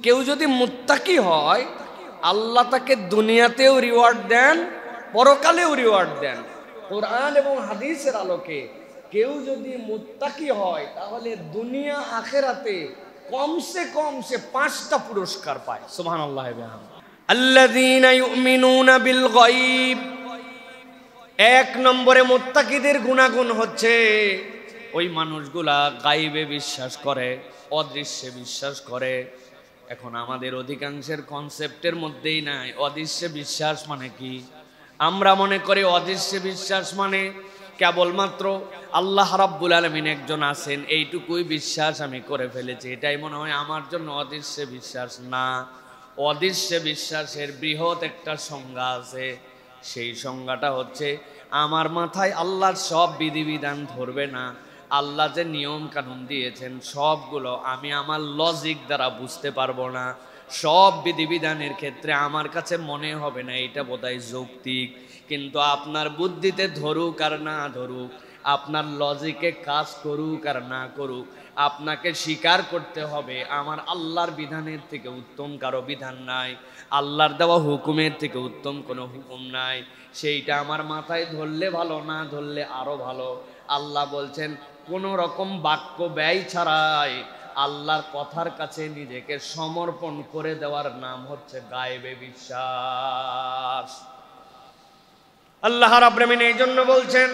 কেউ যদি মুত্তাকি হয় আল্লাহ তাকে দুনিয়াতেও রিওয়ার্ড দেন, পরকালেও রিওয়ার্ড দেন। কোরআন এবং হাদিসের আলোকে কেউ যদি মুত্তাকি হয় তাহলে দুনিয়া আখিরাতে কমসে কম সে 5টা পুরস্কার পায়। সুবহানাল্লাহ। আল্লাযীনা ইউমিনুনা বিল গায়ব। 1 নম্বরে মুত্তাকিদের গুণাগুণ হচ্ছে ওই মানুষগুলা গায়বে বিশ্বাস করে, অদৃশ্যে বিশ্বাস করে। এখন আমাদের অধিকাংশের কনসেপ্টের মধ্যেই নাই অদৃশ্যে বিশ্বাস মানে কি। আমরা মনে করি অদৃশ্যে বিশ্বাস মানে কেবলমাত্র আল্লাহ রাব্বুল আলামিন একজন আছেন এইটুকুই বিশ্বাস আমি করে ফেলেছি, এটাই মনে হয় আমার জন্য অদৃশ্যে বিশ্বাস। না, অদৃশ্যে বিশ্বাসের বৃহৎ একটা সংজ্ঞা আছে। সেই সংজ্ঞাটা হচ্ছে আমার মাথায় আল্লাহর সব বিধিবিধান ধরবে না, আল্লাহ যে নিয়ম কানুন দিয়েছেন সবগুলো আমি আমার লজিক দ্বারা বুঝতে পারবো না। সব বিধিবিধানের ক্ষেত্রে আমার কাছে মনে হবে না এটা বোধহয় যৌক্তিক, কিন্তু আপনার বুদ্ধিতে ধরুক আর না ধরুক, আপনার লজিকে কাজ করুক আর না করুক, আপনাকে স্বীকার করতে হবে আমার আল্লাহর বিধানের থেকে উত্তম কারো বিধান নাই, আল্লাহর দেওয়া হুকুমের থেকে উত্তম কোনো হুকুম নাই। সেইটা আমার মাথায় ধরলে ভালো, না ধরলে আরো ভালো। আল্লাহ বলছেন কোনো রকম বাক্য ব্যয় ছাড়াই আল্লাহর কথার কাছে নিজেকে সমর্পণ করে দেওয়ার নাম হচ্ছে গায়েবে বিশ্বাস। আল্লাহ রাব্বুল আলামিন এই জন্য বলছেন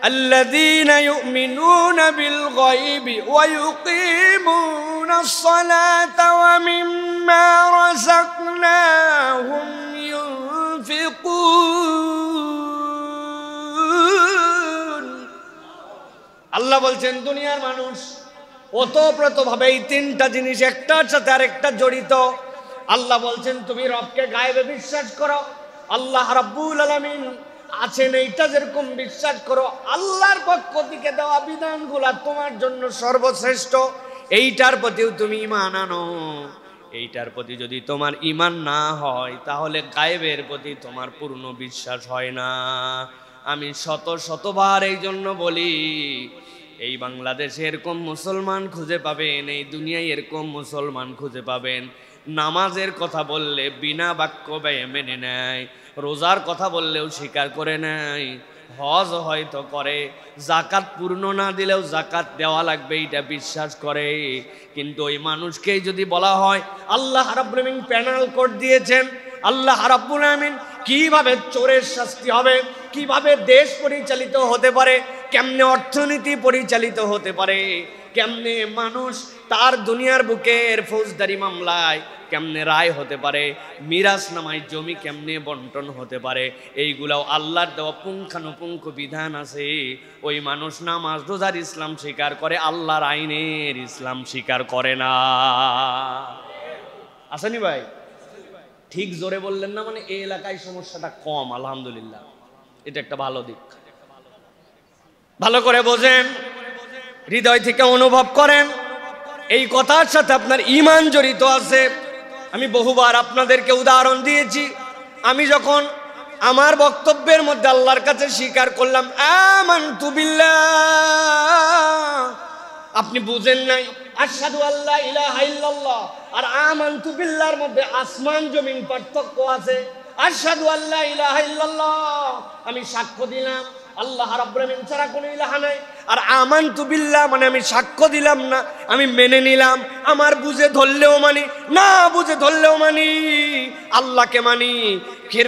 আল্লাযীনা ইউমিনুনা বিল গায়বি ওয়া ইউকিমুনাস সালাতা ওয়া মিম্মা রাযাকনাহুম ইউনফিকুন। আল্লাহ বলছেন দুনিয়ার মানুষ ওতপ্রোতভাবে এই 3টা জিনিস একটার সাথে আরেকটা জড়িত। আল্লাহ বলছেন তুমি রবকে গায়েবে বিশ্বাস করো, আল্লাহ রাব্বুল আলামিন আছেন এইটা যেরকম বিশ্বাস করো, আল্লাহর পক্ষ থেকে দেওয়া বিধানগুলা তোমার জন্য সর্বশ্রেষ্ঠ, এইটার প্রতিও তুমি ঈমান আনো। এইটার প্রতি যদি তোমার ঈমান না হয় তাহলে গায়েবের প্রতি তোমার পূর্ণ বিশ্বাস হয় না। আমি শতবার এই জন্য বলি এই বাংলাদেশে এরকম মুসলমান খুঁজে পাবেন, এই দুনিয়ায় এরকম মুসলমান খুঁজে পাবেন নামাজের কথা বললে বিনা বাক্য ব্যয়ে মেনে নেয়, রোজার কথা বললেও স্বীকার করে নেয়, হজ হয়তো করে, জাকাত পূর্ণ না দিলেও জাকাত দেওয়া লাগবে এটা বিশ্বাস করে। কিন্তু ওই মানুষকেই যদি বলা হয় আল্লাহ রাব্বুল আলামিন প্যানেল কোড দিয়েছেন, আল্লাহ রাব্বুল আলামিন কিভাবে চোরের শাস্তি হবে, কিভাবে দেশ পরিচালিত হতে পারে, কেমনে অর্থনীতি পরিচালিত হতে পারে, কেমনে মানুষ তার দুনিয়ার বুকের ফৌজদারি মামলায় কেমনে রায় হতে পারে, মিরাস নামায় জমি কেমনে বন্টন হতে পারে, এইগুলাও আল্লাহর দেওয়া পুঙ্খানুপুঙ্খ বিধান আছে। ওই মানুষ নামাজ রোজার ইসলাম স্বীকার করে, আল্লাহর আইনের ইসলাম স্বীকার করে না। আসেনি ভাই? ঠিক জোরে বললেন না, মানে এই এলাকায় সমস্যাটা কম, আলহামদুলিল্লাহ, এটা একটা ভালো দিক। ভালো করে বোঝেন, হৃদয় থেকে অনুভব করেন, এই কথার সাথে আপনার ঈমান জড়িত আছে। আমি বহুবার আপনাদেরকে উদাহরণ দিয়েছি, আমি যখন আমার বক্তব্যের মধ্যে আল্লাহর কাছে স্বীকার করলাম আমানতু বিল্লাহ, আপনি বুঝেন নাই আশহাদু আল্লা ইলাহা ইল্লাল্লাহ আর আমানতু বিল্লাহর মধ্যে আসমান জমিন পার্থক্য আছে। আশহাদু আল্লা ইলাহা ইল্লাল্লাহ আমি সাক্ষ্য দিলাম আল্লাহ রাব্বুল আলামিন ছাড়া কোনো ইলাহা নাই, আর আমানতু বিল্লাহ মানে আমি সাক্ষ্য দিলাম না, আমি মেনে নিলাম, আমার বুঝে ধরলেও মানি, না বুঝে ধরলেও মানি, আল্লাহকে মানি,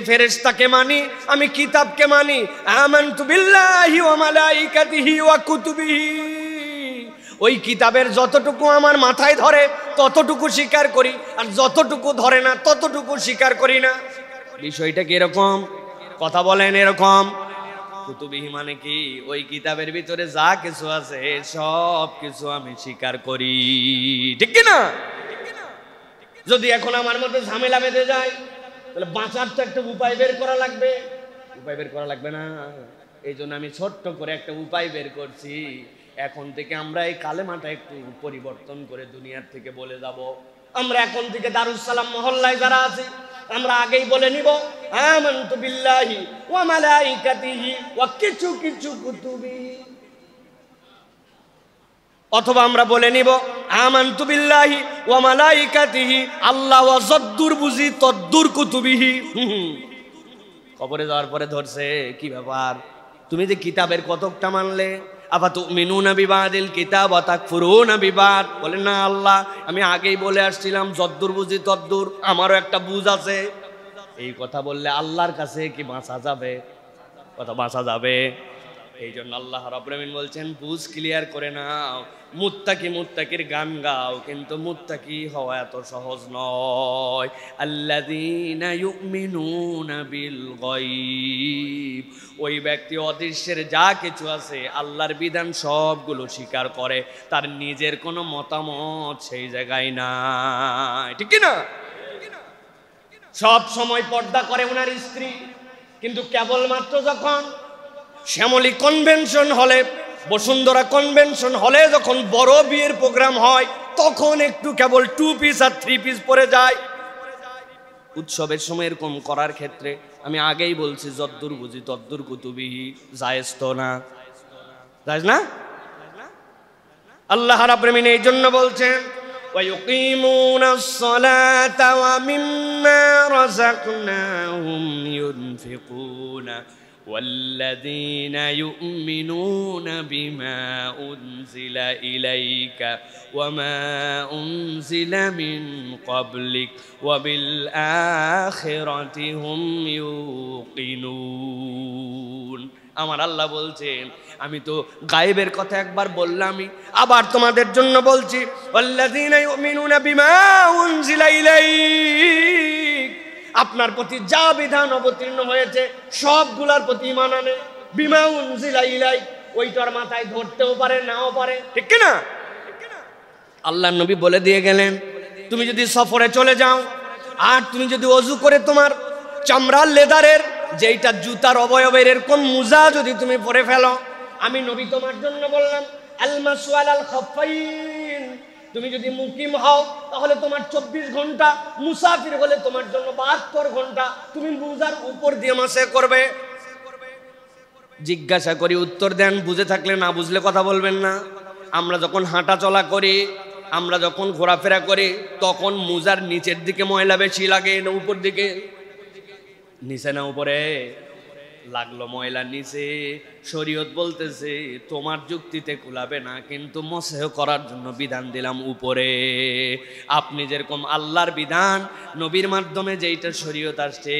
ফেরেশতাকে মানি, আমি কিতাবকে মানি। আমানতু বিল্লাহি ওয়া মালাইকাতিহি ওয়া কুতুবিহি, ওই কিতাবের যতটুকু আমার মাথায় ধরে ততটুকু স্বীকার করি, আর যতটুকু ধরে না ততটুকু স্বীকার করি না। বিষয়টা কি এরকম? কথা বলেন এরকম। কুতুবিহি মানে কি? ওই কিতাবের ভিতরে যা কিছু আছে সব কিছু আমি স্বীকার করি, ঠিক কি না? যদি এখন আমার মধ্যে ঝামেলা বেঁধে যায় তাহলে বাঁচার তো একটা উপায় বের করা লাগবে। উপায় বের করা লাগবে না? এই জন্য আমি ছোট্ট করে একটা উপায় বের করছি। এখন থেকে আমরা এই কালেমাটা একটু পরিবর্তন করে দুনিয়ার থেকে বলে যাব। আমরা এখন থেকে দারুস সালাম মহল্লায় যারা আছি আমরা আগেই বলে নিব আমানতু বিল্লাহি ওয়া মালাইকাতিহি ওয়া কিছু কিছু কুতুবি। অথবা আমরা বলে নিব আমানতু বিল্লাহি ওয়া মালাইকাতিহি, আল্লাহ ওয়া যদ্দুর বুঝি তদ্দুর কুতুবিহি। কবরে যাওয়ার পরে ধরছে, কি ব্যাপার, তুমি যে কিতাবের কতকটা মানলে, আফাতুমিনুনা বিবাদিল কিতাব ওয়া তাকফুরুনা বিবাদ। বলে না আল্লাহ, আমি আগেই বলে আসছিলাম যদ্দুর বুঝি তদ্দুর, আমারও একটা বুঝ আছে। এই কথা বললে আল্লাহর কাছে কি বাঁচা যাবে? কথা বাঁচা যাবে? এই জন্য আল্লাহ রাব্বুল আলামিন বলছেন বুঝ ক্লিয়ার করে নাও, মুত্তাকির গান গাও, কিন্তু মুত্তাকি হওয়া এত সহজ নয়। আল্লাযীনা ইউমিনুনা বিল গায়ব, ওই ব্যক্তি অদৃশ্যের যা কিছু আছে আল্লাহর বিধান সবগুলো স্বীকার করে, তার নিজের কোনো মতামত সেই জায়গায় নাই। ঠিক না? সব সময় পর্দা করে ওনার স্ত্রী, কিন্তু কেবলমাত্র যখন শ্যামলী কনভেনশন হলে, বসুন্ধরা কনভেনশন হলে যখন বড় বিয়ের প্রোগ্রাম হয়, তখন একটু কেবল 2 পিস আর 3 পিস পরে যায়। উৎসবের সময় এরকম করার ক্ষেত্রে আমি আগেই বলছি যদ্দুর বুঝি তদ্দুর কুতুবিহি, জায়েজ তো না, জায়েজ না। আল্লাহ রাব্বুল আলামিন এই জন্য বলছেন ওয়া ইউকিমুনাস সালাতা ওয়া মিম্মা রাযাকনাহুম ইউনফিকুনা والذين يؤمنون بما أنزل إليك وما أنزل من قبلك وبالآخرة هم يوقنون। আমার আল্লাহ বলছেন আমি তো গায়েবের কথা একবার বললামই, আবার তোমাদের জন্য বলছি ওয়াল্লাযীনা ইউমিনুনা বিমা উনজিলা ইলাইক, আপনার প্রতি যা বিধান অবতীর্ণ হয়েছে সবগুলার প্রতি ঈমান আনে। বিমা উনজিলা ইলাইক, ওইটার মাথায় ধরতেও পারে নাও পারে, ঠিক কি না? আল্লাহর নবী বলে দিয়ে গেলেন তুমি যদি সফরে চলে যাও আর তুমি যদি ওযু করে তোমার চামড়ার লেদারের যেইটা জুতার অবয়বের এরকম মুজা যদি তুমি পরে ফেলো, আমি নবী তোমার জন্য বললাম আল মাসু আলাল খাফাইন, তুমি যদি মুকিম হও তাহলে তোমার 24 ঘন্টা, মুসাফির হলে তোমার জন্য 72 ঘন্টা তুমি মুজার উপর দিয়ে মাসে করবে। জিজ্ঞাসা করি উত্তর দেন, বুঝে থাকলে, না বুঝলে কথা বলবেন না। আমরা যখন হাঁটা চলা করি, আমরা যখন ঘোরাফেরা করি, তখন মুজার নিচের দিকে ময়লা বেশি লাগে না উপর দিকে? নিচে না উপরে? লাগলো ময়লা নিচে। শরীয়ত বলতেছে তোমার যুক্তিতে কুলাবে না, কিন্তু মসহ করার জন্য বিধান দিলাম উপরে। আপনি যেরকম আল্লাহর বিধান নবীর মাধ্যমে যেইটা শরীয়ত আসছে,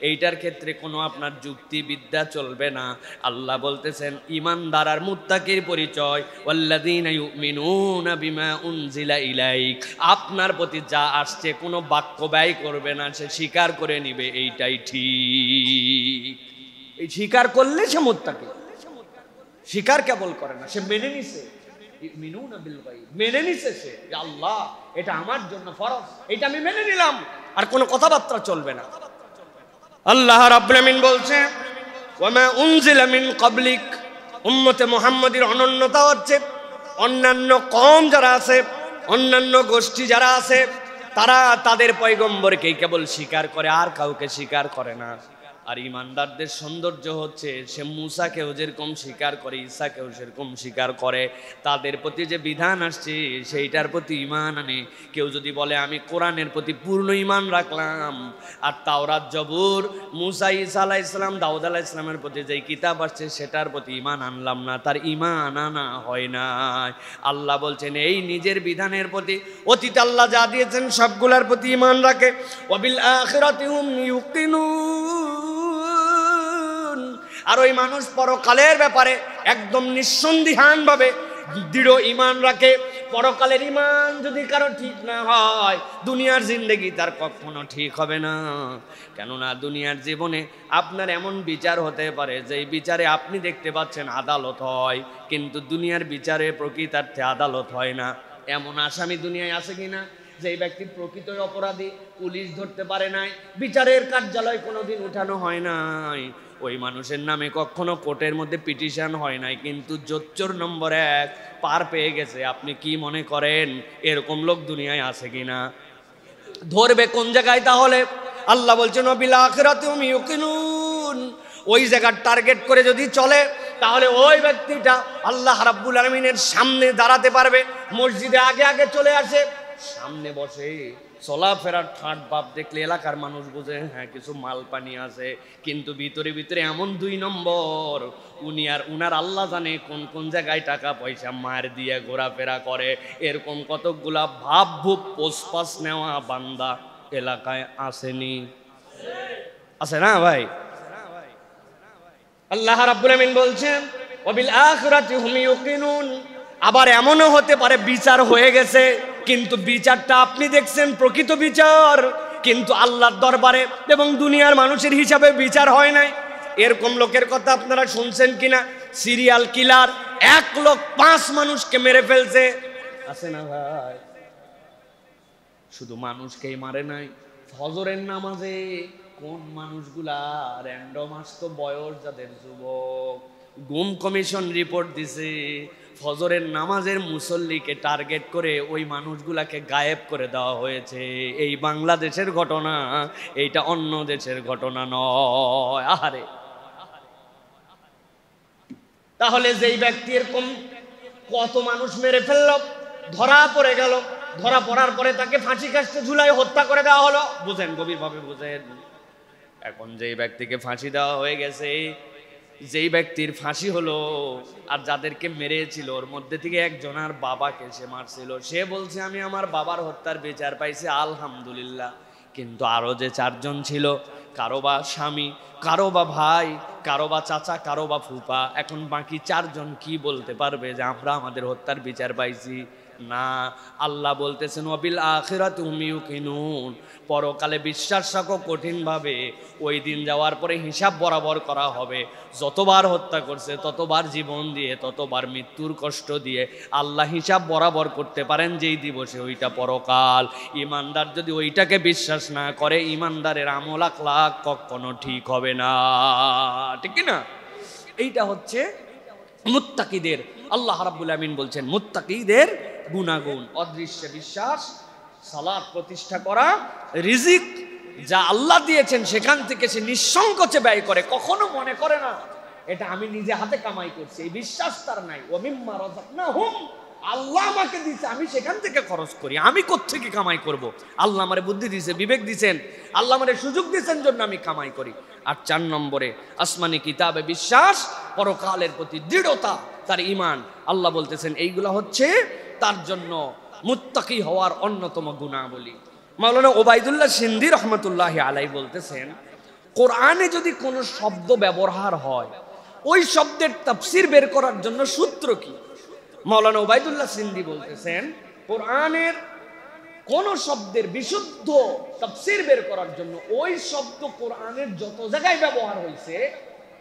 এইটার ক্ষেত্রে কোনো আপনার যুক্তিবিদ্যা চলবে না। আল্লাহ বলতেছেন ঈমানদার আর মুত্তাকির পরিচয় ওয়াল্লাযীনা ইউমিনুনা বিমা উনজিলা ইলাইক, আপনার প্রতি যা আসছে কোনো বাক্য ব্যয় করবে না, সে স্বীকার করে নিবে, এইটাই ঠিক। এই স্বীকার করলে সে মুত্তাকি, স্বীকার কেবল করে না, সে মেনে নিছে। ইউমিনুনা বিল গায়ব, মেনে নিছে সে যে আল্লাহ এটা আমার জন্য ফরজ, এটা আমি মেনে নিলাম, আর কোনো কথাবার্তা চলবে না। আল্লাহ রাব্বুল আলামিন বলছেন ওয়া মা উনজিলা মিন ক্বাবলিক, উম্মতে মুহাম্মাদীর অনন্যতা হচ্ছে অন্যান্য কওম যারা আছে, অন্যান্য গোষ্ঠী যারা আছে, তারা তাদের পয়গম্বরকেই কেবল স্বীকার করে, আর কাউকে স্বীকার করে না। আর ইমানদারদের সৌন্দর্য হচ্ছে সে মুসাকেও যেরকম স্বীকার করে, ঈসাকেও সেরকম স্বীকার করে। তাদের প্রতি যে বিধান আসছে সেইটার প্রতি ঈমান আনে। কেউ যদি বলে আমি কোরআনের প্রতি পূর্ণ ঈমান রাখলাম, আর তাওরাত, জবুর, মুসা, ঈসা আলাইহিস সালাম, দাউদ আলাইহিস সালামের প্রতি যেই কিতাব আসছে সেটার প্রতি ঈমান আনলাম না, তার ঈমান আনা হয় না। আল্লাহ বলছেন এই নিজের বিধানের প্রতি, অতীত আল্লাহ যা দিয়েছেন সবগুলার প্রতি ঈমান রাখে। ওয়া বিল আখিরাতি হুম ইউকিনুন, আর ওই মানুষ পরকালের ব্যাপারে একদম নিঃসন্দিহান ভাবে দৃঢ় ঈমান রাখে। পরকালের ঈমান যদি কারো ঠিক না হয়, দুনিয়ার জিন্দেগি তার কখনো ঠিক হবে না। কেননা দুনিয়ার জীবনে আপনার এমন বিচার হতে পারে যেই বিচারে আপনি দেখতে পাচ্ছেন আদালত হয়, কিন্তু দুনিয়ার বিচারে প্রকৃতার্থে আদালত হয় না। এমন আসামি দুনিয়ায় আছে কিনা যে ব্যক্তি প্রকৃত অপরাধী, পুলিশ ধরতে পারে নাই, বিচারের কার্যালয় কোনোদিন উঠানো হয় নাই, ওই মানুষের নামে কখনো কোর্টের মধ্যে পিটিশন হয় নাই, কিন্তু জোচ্চোর নম্বর 1 পার পেয়ে গেছে। আপনি কি মনে করেন এরকম লোক দুনিয়ায় আছে কিনা? ধরবে কোন জায়গায় তাহলে? আল্লাহ বলছেন বিল আখিরাতি হুম ইউকিনুন, ওই জায়গার টার্গেট করে যদি চলে তাহলে ওই ব্যক্তিটা আল্লাহ রাব্বুল আলামিনের সামনে দাঁড়াতে পারবে। মসজিদে আগে আগে চলে আসে, সামনে বসে, চলাফেরার ঠাট বাপ দেখলে এলাকার মানুষ বোঝে হ্যাঁ কিছু মাল পানি আছে, কিন্তু ভিতরে ভিতরে এমন 2 নম্বর, উনি আর উনার আল্লাহ জানে কোন কোন জায়গায় টাকা পয়সা মার দিয়ে ঘোরাফেরা করে। এরকম কতকগুলা ভাব ভুপ পোসপাস নেওয়া বান্দা এলাকায় আসেনি? আছে না ভাই? আল্লাহ রাব্বুল আমিন বলছেন ওয়াবিল আখিরাতি হুম ইউকিনুন। আবার এমনও হতে পারে বিচার হয়ে গেছে, কিন্তু বিচারটা আপনি দেখছেন প্রকৃত বিচার, কিন্তু আল্লাহর দরবারে এবং দুনিয়ার মানুষের হিসাবে বিচার হয় নাই। এরকম লোকের কথা আপনারা শুনছেন কিনা? সিরিয়াল কিলার 1,05,000 মানুষকে মেরে ফেলছে, আছে না ভাই? শুধু মানুষকেই মারে নাই, ফজরের নামাজে কোন মানুষগুলা র্যান্ডম আসতো, বয়স যাদের যুবক, গুম কমিশন রিপোর্ট দিছে ফজরের নামাজের মুসল্লিকে টার্গেট করে ওই মানুষগুলাকে গায়েব করে দেওয়া হয়েছে। এই বাংলাদেশের ঘটনা, এইটা অন্য দেশের ঘটনা নয়। আরে তাহলে যেই ব্যক্তি এরকম কত মানুষ মেরে ফেললো, ধরা পড়ে গেল, ধরা পড়ার পরে তাকে ফাঁসি কাস্টে ঝুলাই হত্যা করে দেওয়া হলো। বুঝেন, গভীরভাবে বুঝেন। এখন যেই ব্যক্তিকে ফাঁসি দেওয়া হয়ে গেছে, যেই ব্যক্তির ফাঁসি হলো, আর যাদেরকে মেরেছিল ওর মধ্যে থেকে একজনের বাবাকে সে মারছিল, সে বলছে আমি আমার বাবার হত্যার বিচার পাইছি আলহামদুলিল্লাহ। কিন্তু আরো যে 4 জন ছিল, কারো বা স্বামী, কারো বা ভাই, কারো বা চাচা, কারো বা ফুপা, এখন বাকি 4 জন কি বলতে পারবে যে আমরা আমাদের হত্যার বিচার পাইছি? না, আল্লাহ বলতেছেন ওয়াবিল আখিরাতি হুম ইউকিনুন, পরকালে বিশ্বাস রাখো কঠিনভাবে। ওই দিন যাওয়ার পরে হিসাব বরাবর করা হবে। যতবার হত্যা করছে, ততবার জীবন দিয়ে, ততবার মৃত্যুর কষ্ট দিয়ে আল্লাহ হিসাব বরাবর করতে পারেন যেই দিবসে, ওইটা পরকাল। ইমানদার যদি ওইটাকে বিশ্বাস না করে, ইমানদারের আমল আখলাক কখনো ঠিক হবে না, ঠিক কি না? এইটা হচ্ছে মুত্তাকিদের। আল্লাহ রাব্বুল আমিন বলছেন মুত্তাকিদের গুণাগুণ: অদৃশ্য বিশ্বাস, সালাত প্রতিষ্ঠা করা, রিজিক যা আল্লাহ দিয়েছেন সেখান থেকে সে নিঃসংকোচে ব্যয় করে, কখনো মনে করে না এটা আমি নিজে হাতে কামাই করছি, এই বিশ্বাস তার নাই। ওয়া মিম্মা রাযাকনাহুম, আল্লাহ আমাকে দিয়েছে, আমি সেখান থেকে খরচ করি, আমি কোত্থেকে কামাই করব? আল্লাহ আমারে বুদ্ধি দিয়েছে, বিবেক দিয়েছেন, আল্লাহ আমারে সুযোগ দিয়েছেন জন্য আমি কামাই করি। আর 4 নম্বরে আসমানি কিতাবে বিশ্বাস, পরকালের প্রতি দৃঢ়তা, তার ঈমান। আল্লাহ বলতেছেন এইগুলা হচ্ছে তার জন্য মুত্তাকি হওয়ার অন্যতম গুণাবলী। মাওলানা ওবায়দুল্লাহ সিন্ধি রহমতুল্লাহি আলাইহি বলতেছেন, কোরআনে যদি কোনো শব্দ ব্যবহার হয়, ওই শব্দের তাফসীর বের করার জন্য সূত্র কি? মাওলানা ওবায়দুল্লাহ সিন্ধি বলতেছেন, কোরআনের কোন শব্দের বিশুদ্ধ তাফসীর বের করার জন্য ওই শব্দ কোরআনের যত জায়গায় ব্যবহার হয়েছে,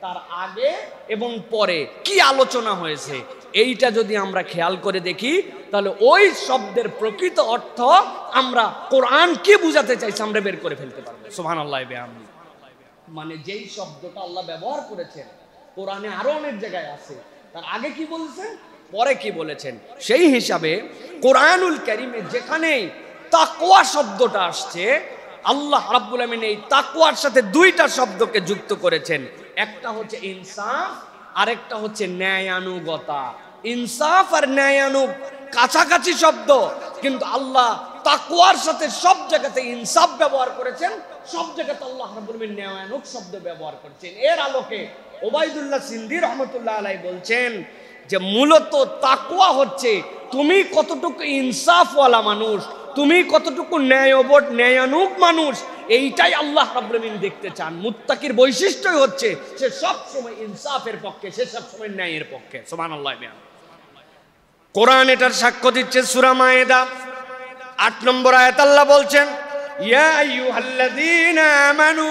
তার আগে এবং পরে কি আলোচনা হয়েছে, এইটা যদি আমরা খেয়াল করে দেখি, তাহলে ওই শব্দের প্রকৃত অর্থ আমরা কোরআন কি বুঝাতে চাইছে আমরা বের করে ফেলতে পারবো। সুবহানাল্লাহ বিহামদি। মানে যেই শব্দটা আল্লাহ ব্যবহার করেছেন কোরআনে আরো অনেক জায়গায় আছে, তার আগে কি বলেছেন, পরে কি বলেছেন, সেই হিসাবে কোরআনুল কারীমে যেখানে তাকওয়া শব্দটা আসছে, আল্লাহ রাব্বুল আমিন এই তাকওয়ার সাথে 2টা শব্দকে যুক্ত করেছেন। একটা হচ্ছে ইনসাফ, আরেকটা হচ্ছে ন্যায়ানুগতা। ইনসাফ আর ন্যায়ানুগ কাছাকাছি শব্দ, কিন্তু আল্লাহ তাকওয়ার সাথে সব জায়গাতে ইনসাফ ব্যবহার করেছেন, সব জায়গাতে আল্লাহ রাব্বুল আমিন ন্যায়ানুগ শব্দ ব্যবহার করেছেন। এর আলোকে ওবায়দুল্লাহ সিন্ধি রহমতুল্লাহ আলাইহি বলছেন যে মূলত তাকওয়া হচ্ছে তুমি কতটুকু ইনসাফওয়ালা মানুষ, তুমি কতটুকু ন্যায়বোধ ন্যায়ানুগ মানুষ, এইটাই আল্লাহ রাব্বুল আমিন দেখতে চান। মুত্তাকির বৈশিষ্ট্যই হচ্ছে সে সব সময় ইনসাফের পক্ষে, সে সব সময় ন্যায়ের পক্ষে। সুবহানাল্লাহ। কোরআন এটার সাক্ষ্য দিচ্ছে। সূরা মায়েদা 8 নম্বর আয়াত আল্লাহ বলছেন, ইয়া আইয়ুহাল্লাযীনা আমানু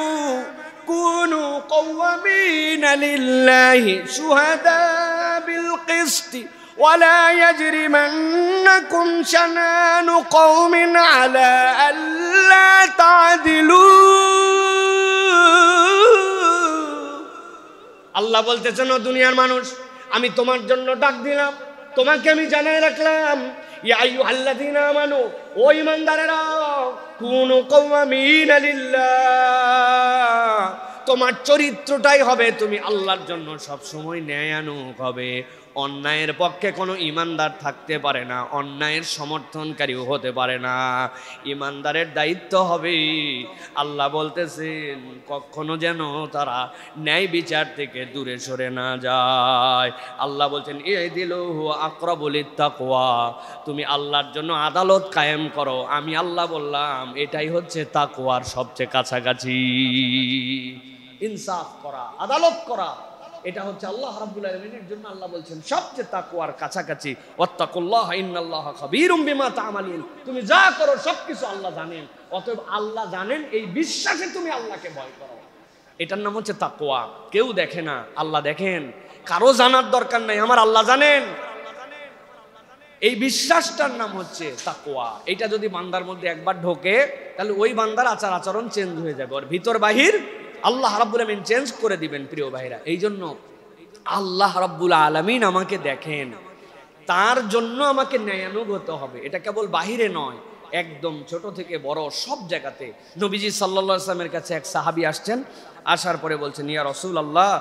কুনু কওয়ামিনা লিল্লাহি শুহাদা বিল কিসতি ولا يجرمنكم شنآن قوم على ألا تعدلوا। আল্লাহ বলতেছেন, ও দুনিয়ার মানুষ, আমি তোমার জন্য ডাক দিলাম, তোমাকে আমি জানাই রাখলাম, ইয়া আইয়ুহাল্লাযীনা আমানু, ও ঈমানদারেরা, কুনু কওয়ামিনা লিল্লাহ, তোমার চরিত্রটাই হবে তুমি আল্লাহর জন্য সব সময় ন্যায়ানুগ হবে। অন্যায়ের পক্ষে কোনো ইমানদার থাকতে পারে না, অন্যায়ের সমর্থনকারীও হতে পারে না। ইমানদারের দায়িত্ব হবে, আল্লাহ বলতেছেন, কখনো যেন তারা ন্যায় বিচার থেকে দূরে সরে না যায়। আল্লাহ বলছেন ইদিলু আকরাবু লিত্তাকওয়া, তুমি আল্লাহর জন্য আদালত কায়েম করো। আমি আল্লাহ বললাম এটাই হচ্ছে তাকওয়ার সবচেয়ে কাছাকাছি। ইনসাফ করা, আদালত করা, এটা হচ্ছে আল্লাহ রাব্বুল আলামিনের জন্য আল্লাহ বলছেন সবচেয়ে তাকওয়ার কাছাকাছি। ওয়াত্তাকুল্লাহ ইন্নাল্লাহা খাবীরুম বিমা তা'মালুন, তুমি যা করো সবকিছু আল্লাহ জানেন। অতএব আল্লাহ জানেন এই বিশ্বাসে তুমি আল্লাহকে ভয় করো। এটার নাম হচ্ছে তাকওয়া। কেউ দেখে না, আল্লাহ দেখেন। কারো জানার দরকার নাই, আমার আল্লাহ জানেন। এই বিশ্বাসটার নাম হচ্ছে তাকওয়া। এটা যদি বান্দার মধ্যে একবার ঢোকে তাহলে ওই বান্দার আচার আচরণ চেঞ্জ হয়ে যাবে, ওর ভিতর বাহির আল্লাহ রাব্বুল আলামিন চেঞ্জ করে দিবেন। প্রিয় ভাইরা, এই জন্য আল্লাহ রাব্বুল আলামিন আমাকে দেখেন, তার জন্য আমাকে ন্যায়ানুগ হতে হবে। এটা কেবল বাহিরে নয়, একদম ছোট থেকে বড় সব জায়গাতে। নবীজি সাল্লাল্লাহু আলাইহি ওয়াসাল্লামের কাছে এক সাহাবী আসছেন, আসার পরে বলছেন, ইয়া রাসূলুল্লাহ,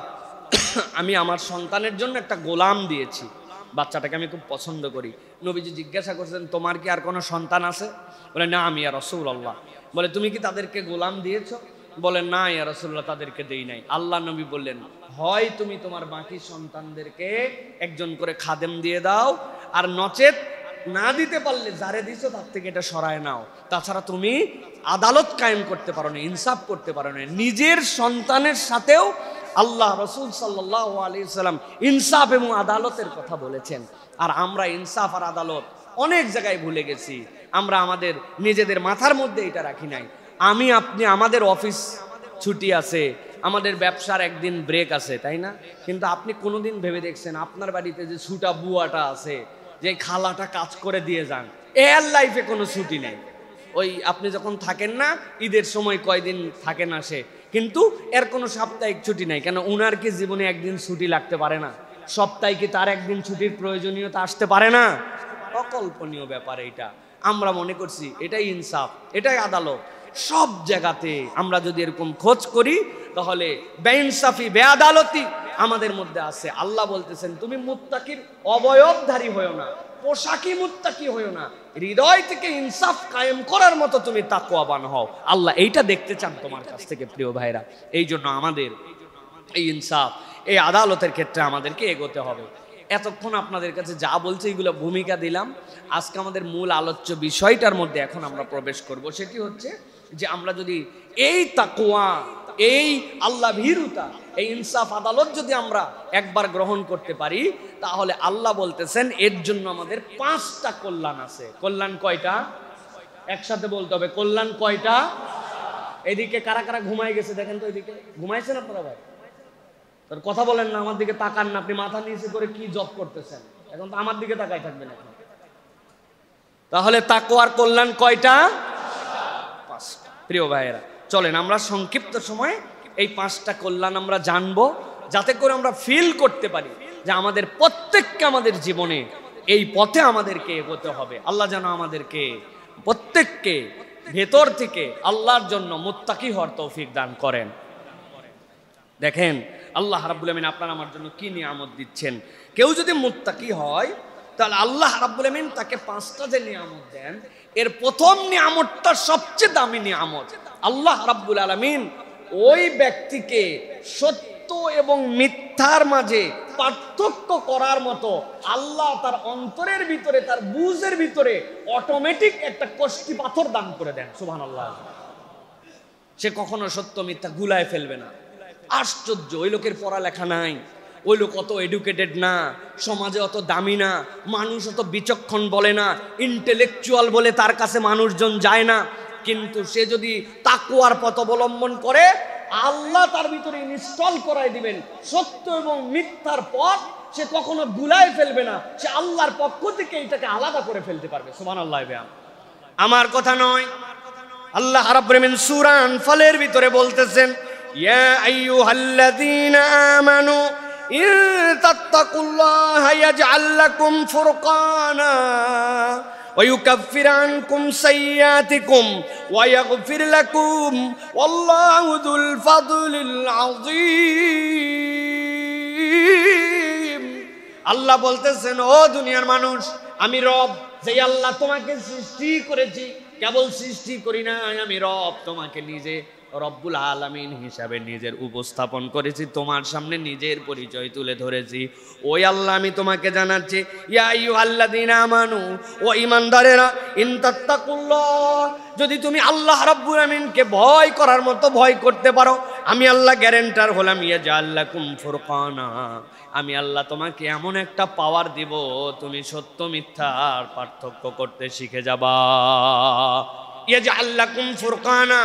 আমি আমার সন্তানের জন্য একটা গোলাম দিয়েছি, বাচ্চাটাকে আমি খুব পছন্দ করি। নবীজি জিজ্ঞাসা করছেন, তোমার কি আর কোনো সন্তান আছে? বলে, না আমি ইয়া রাসূলুল্লাহ। বলে, তুমি কি তাদেরকে গোলাম দিয়েছো? বলে, না ইয়া রাসূলুল্লাহ, তাদেরকে দেই নাই। আল্লাহ নবী বললেন, হয় তুমি তোমার বাকি সন্তানদেরকে একজন করে খাদেম দিয়ে দাও, আর নচেত না দিতে পারলে যারে দিছো তার থেকে এটা সরায় নাও। তাছাড়া তুমি আদালত কায়েম করতে পারো না, ইনসাফ করতে পারো না। নিজের সন্তানের সাথেও আল্লাহ রাসূল সাল্লাল্লাহু আলাইহি সাল্লাম ইনসাফ এবং আদালতের কথা বলেছেন। আর আমরা ইনসাফ আর আদালত অনেক জায়গায় ভুলে গেছি। আমরা আমাদের নিজেদের মাথার মধ্যে এটা রাখি নাই। আমি আপনি, আমাদের অফিস ছুটি আছে, আমাদের ব্যবসার একদিন ব্রেক আছে, তাই না? কিন্তু আপনি কোনোদিন ভেবে দেখছেন আপনার বাড়িতে যে ছুটা বুয়াটা আছে, যে খালাটা কাজ করে দিয়ে যান, এর লাইফে কোনো ছুটি নেই। ওই আপনি যখন থাকেন না, ঈদের সময় কয়দিন থাকেন আসে, কিন্তু এর কোনো সাপ্তাহিক ছুটি নাই। কেন? উনার কি জীবনে একদিন ছুটি লাগতে পারে না? সপ্তাহে কি তার একদিন ছুটির প্রয়োজনীয়তা আসতে পারে না? অকল্পনীয় ব্যাপার এটা। আমরা মনে করছি এটাই ইনসাফ, এটাই আদালত। সব জায়গাতে আমরা যদি এরকম খোঁজ করি তাহলে বেইনসাফি, বেআদালতি আমাদের মধ্যে আছে। আল্লাহ বলতেছেন, তুমি মুত্তাকির অবয়বধারী হয়েও না, পোশাকি মুত্তাকি হয়েও না, হৃদয় থেকে ইনসাফ কায়েম করার মতো তুমি তাকওয়াবান হও। আল্লাহ এইটা দেখতে চান তোমার কাছ থেকে, প্রিয় ভাইরা। এই জন্য আমাদের এই ইনসাফ, এই আদালতের ক্ষেত্রে আমাদেরকে এগোতে হবে। এতক্ষণ আপনাদের কাছে যা বলছে এগুলো ভূমিকা দিলাম। আজকে আমাদের মূল আলোচ্য বিষয়টার মধ্যে এখন আমরা প্রবেশ করব। সেটি হচ্ছে যে আমরা যদি এই তাকওয়া, এই আল্লাহ ভীরুতা, এই ইনসাফ আদালত যদি আমরা একবার গ্রহণ করতে পারি, তাহলে আল্লাহ বলতেছেন এর জন্য আমাদের 5টা কল্যাণ আছে। কল্যাণ কয়টা? একসাথে বলতে হবে, কল্যাণ কয়টা? এদিকে কারা কারা ঘুমাই গেছে দেখেন তো, এদিকে ঘুমাইছেন আপনারা? ভাই তোর কথা বলেন না, আমার দিকে তাকান না। আপনি মাথা নিচে করে কি জব করতেছেন? এখন তো আমার দিকে তাকাই থাকবেন এখন। তাহলে তাকওয়ার কল্যাণ কয়টা? 5টা। প্রিয় ভাইয়েরা, চলেন আমরা সংক্ষিপ্ত সময়ে এই 5টা কল্যাণ আমরা জানবো, যাতে করে আমরা ফিল করতে পারি যে আমাদের প্রত্যেককে আমাদের জীবনে এই পথে আমাদেরকে এগোতে হবে। আল্লাহ যেন আমাদেরকে প্রত্যেককে ভেতর থেকে আল্লাহর জন্য মুত্তাকি হওয়ার তৌফিক দান করেন। দেখেন আল্লাহ রাব্বুল আমিন আপনার আমার জন্য কি নিয়ামত দিচ্ছেন। কেউ যদি মুত্তাকি হয় তাহলে আল্লাহ রাব্বুল আমিন তাকে 5টা যে নিয়ামত দেন, এর প্রথম নিয়ামতটা সবচেয়ে দামি নিয়ামত। আল্লাহ রাব্বুল আলামিন ওই ব্যক্তিকে সত্য এবং মিথ্যার মাঝে পার্থক্য করার মতো আল্লাহ তার অন্তরের ভিতরে, তার বুঝের ভিতরে অটোমেটিক একটা কষ্টি পাথর দান করে দেন। সুবহানাল্লাহ। সে কখনো সত্য মিথ্যা গুলায় ফেলবে না। আশ্চর্য, ওই লোকের পড়ালেখা নাই, ওই লোক অত এডুকেটেড না, সমাজে অত দামি না, মানুষ অত বিচক্ষণ বলে না, ইন্টেলেকচুয়াল বলে তার কাছে মানুষজন যায় না, কিন্তু সে যদি তাকওয়ার পথ অবলম্বন করে আল্লাহ তার ভিতরে ইনস্টল করাই দিবেন সত্য এবং মিথ্যার পথ। সে কখনো গুলায় ফেলবে না, সে আল্লাহর পক্ষ থেকে এটাকে আলাদা করে ফেলতে পারবে। সুবহানাল্লাহ। আমার কথা নয়, আল্লাহ রাব্বুল আমিন সূরা আনফালের ভিতরে বলতেছেন, ইয়া আইয়ুহাল্লাযীনা আমানু ইন তাত্তাকুল্লাহা ইয়াজআল লাকুম ফুরকানা ويكفر عنكم سيئاتكم ويغفر لكم والله ذو الفضل العظيم। আল্লাহ বলতেছেন, ও দুনিয়ার মানুষ, আমি রব, যে আল্লাহ তোমাকে সৃষ্টি করেছি। কেবল সৃষ্টি করি না, আমি রব, তোমাকে নিজে রব্বুল আলামিন হিসাবে নিজের উপস্থাপন করেছি, তোমার সামনে নিজের পরিচয় তুলে ধরেছি। ওই আল্লাহ আমি তোমাকে জানাচ্ছি, ইয়া আইয়ুহাল্লাযীনা আমানু, ও ঈমানদারেরা, ইন তাত্তাকুল্লাহ, যদি তুমি আল্লাহ রাব্বুল আমিনকে ভয় করার মতো ভয় করতে পারো, আমি আল্লাহ গ্যারান্টার হলাম, ইয়াজআল লাকুম ফুরকানা, আমি আল্লাহ তোমাকে এমন একটা পাওয়ার দিব, তুমি সত্য মিথ্যার পার্থক্য করতে শিখে যাবা। ইয়াজআল লাকুম ফুরকানা,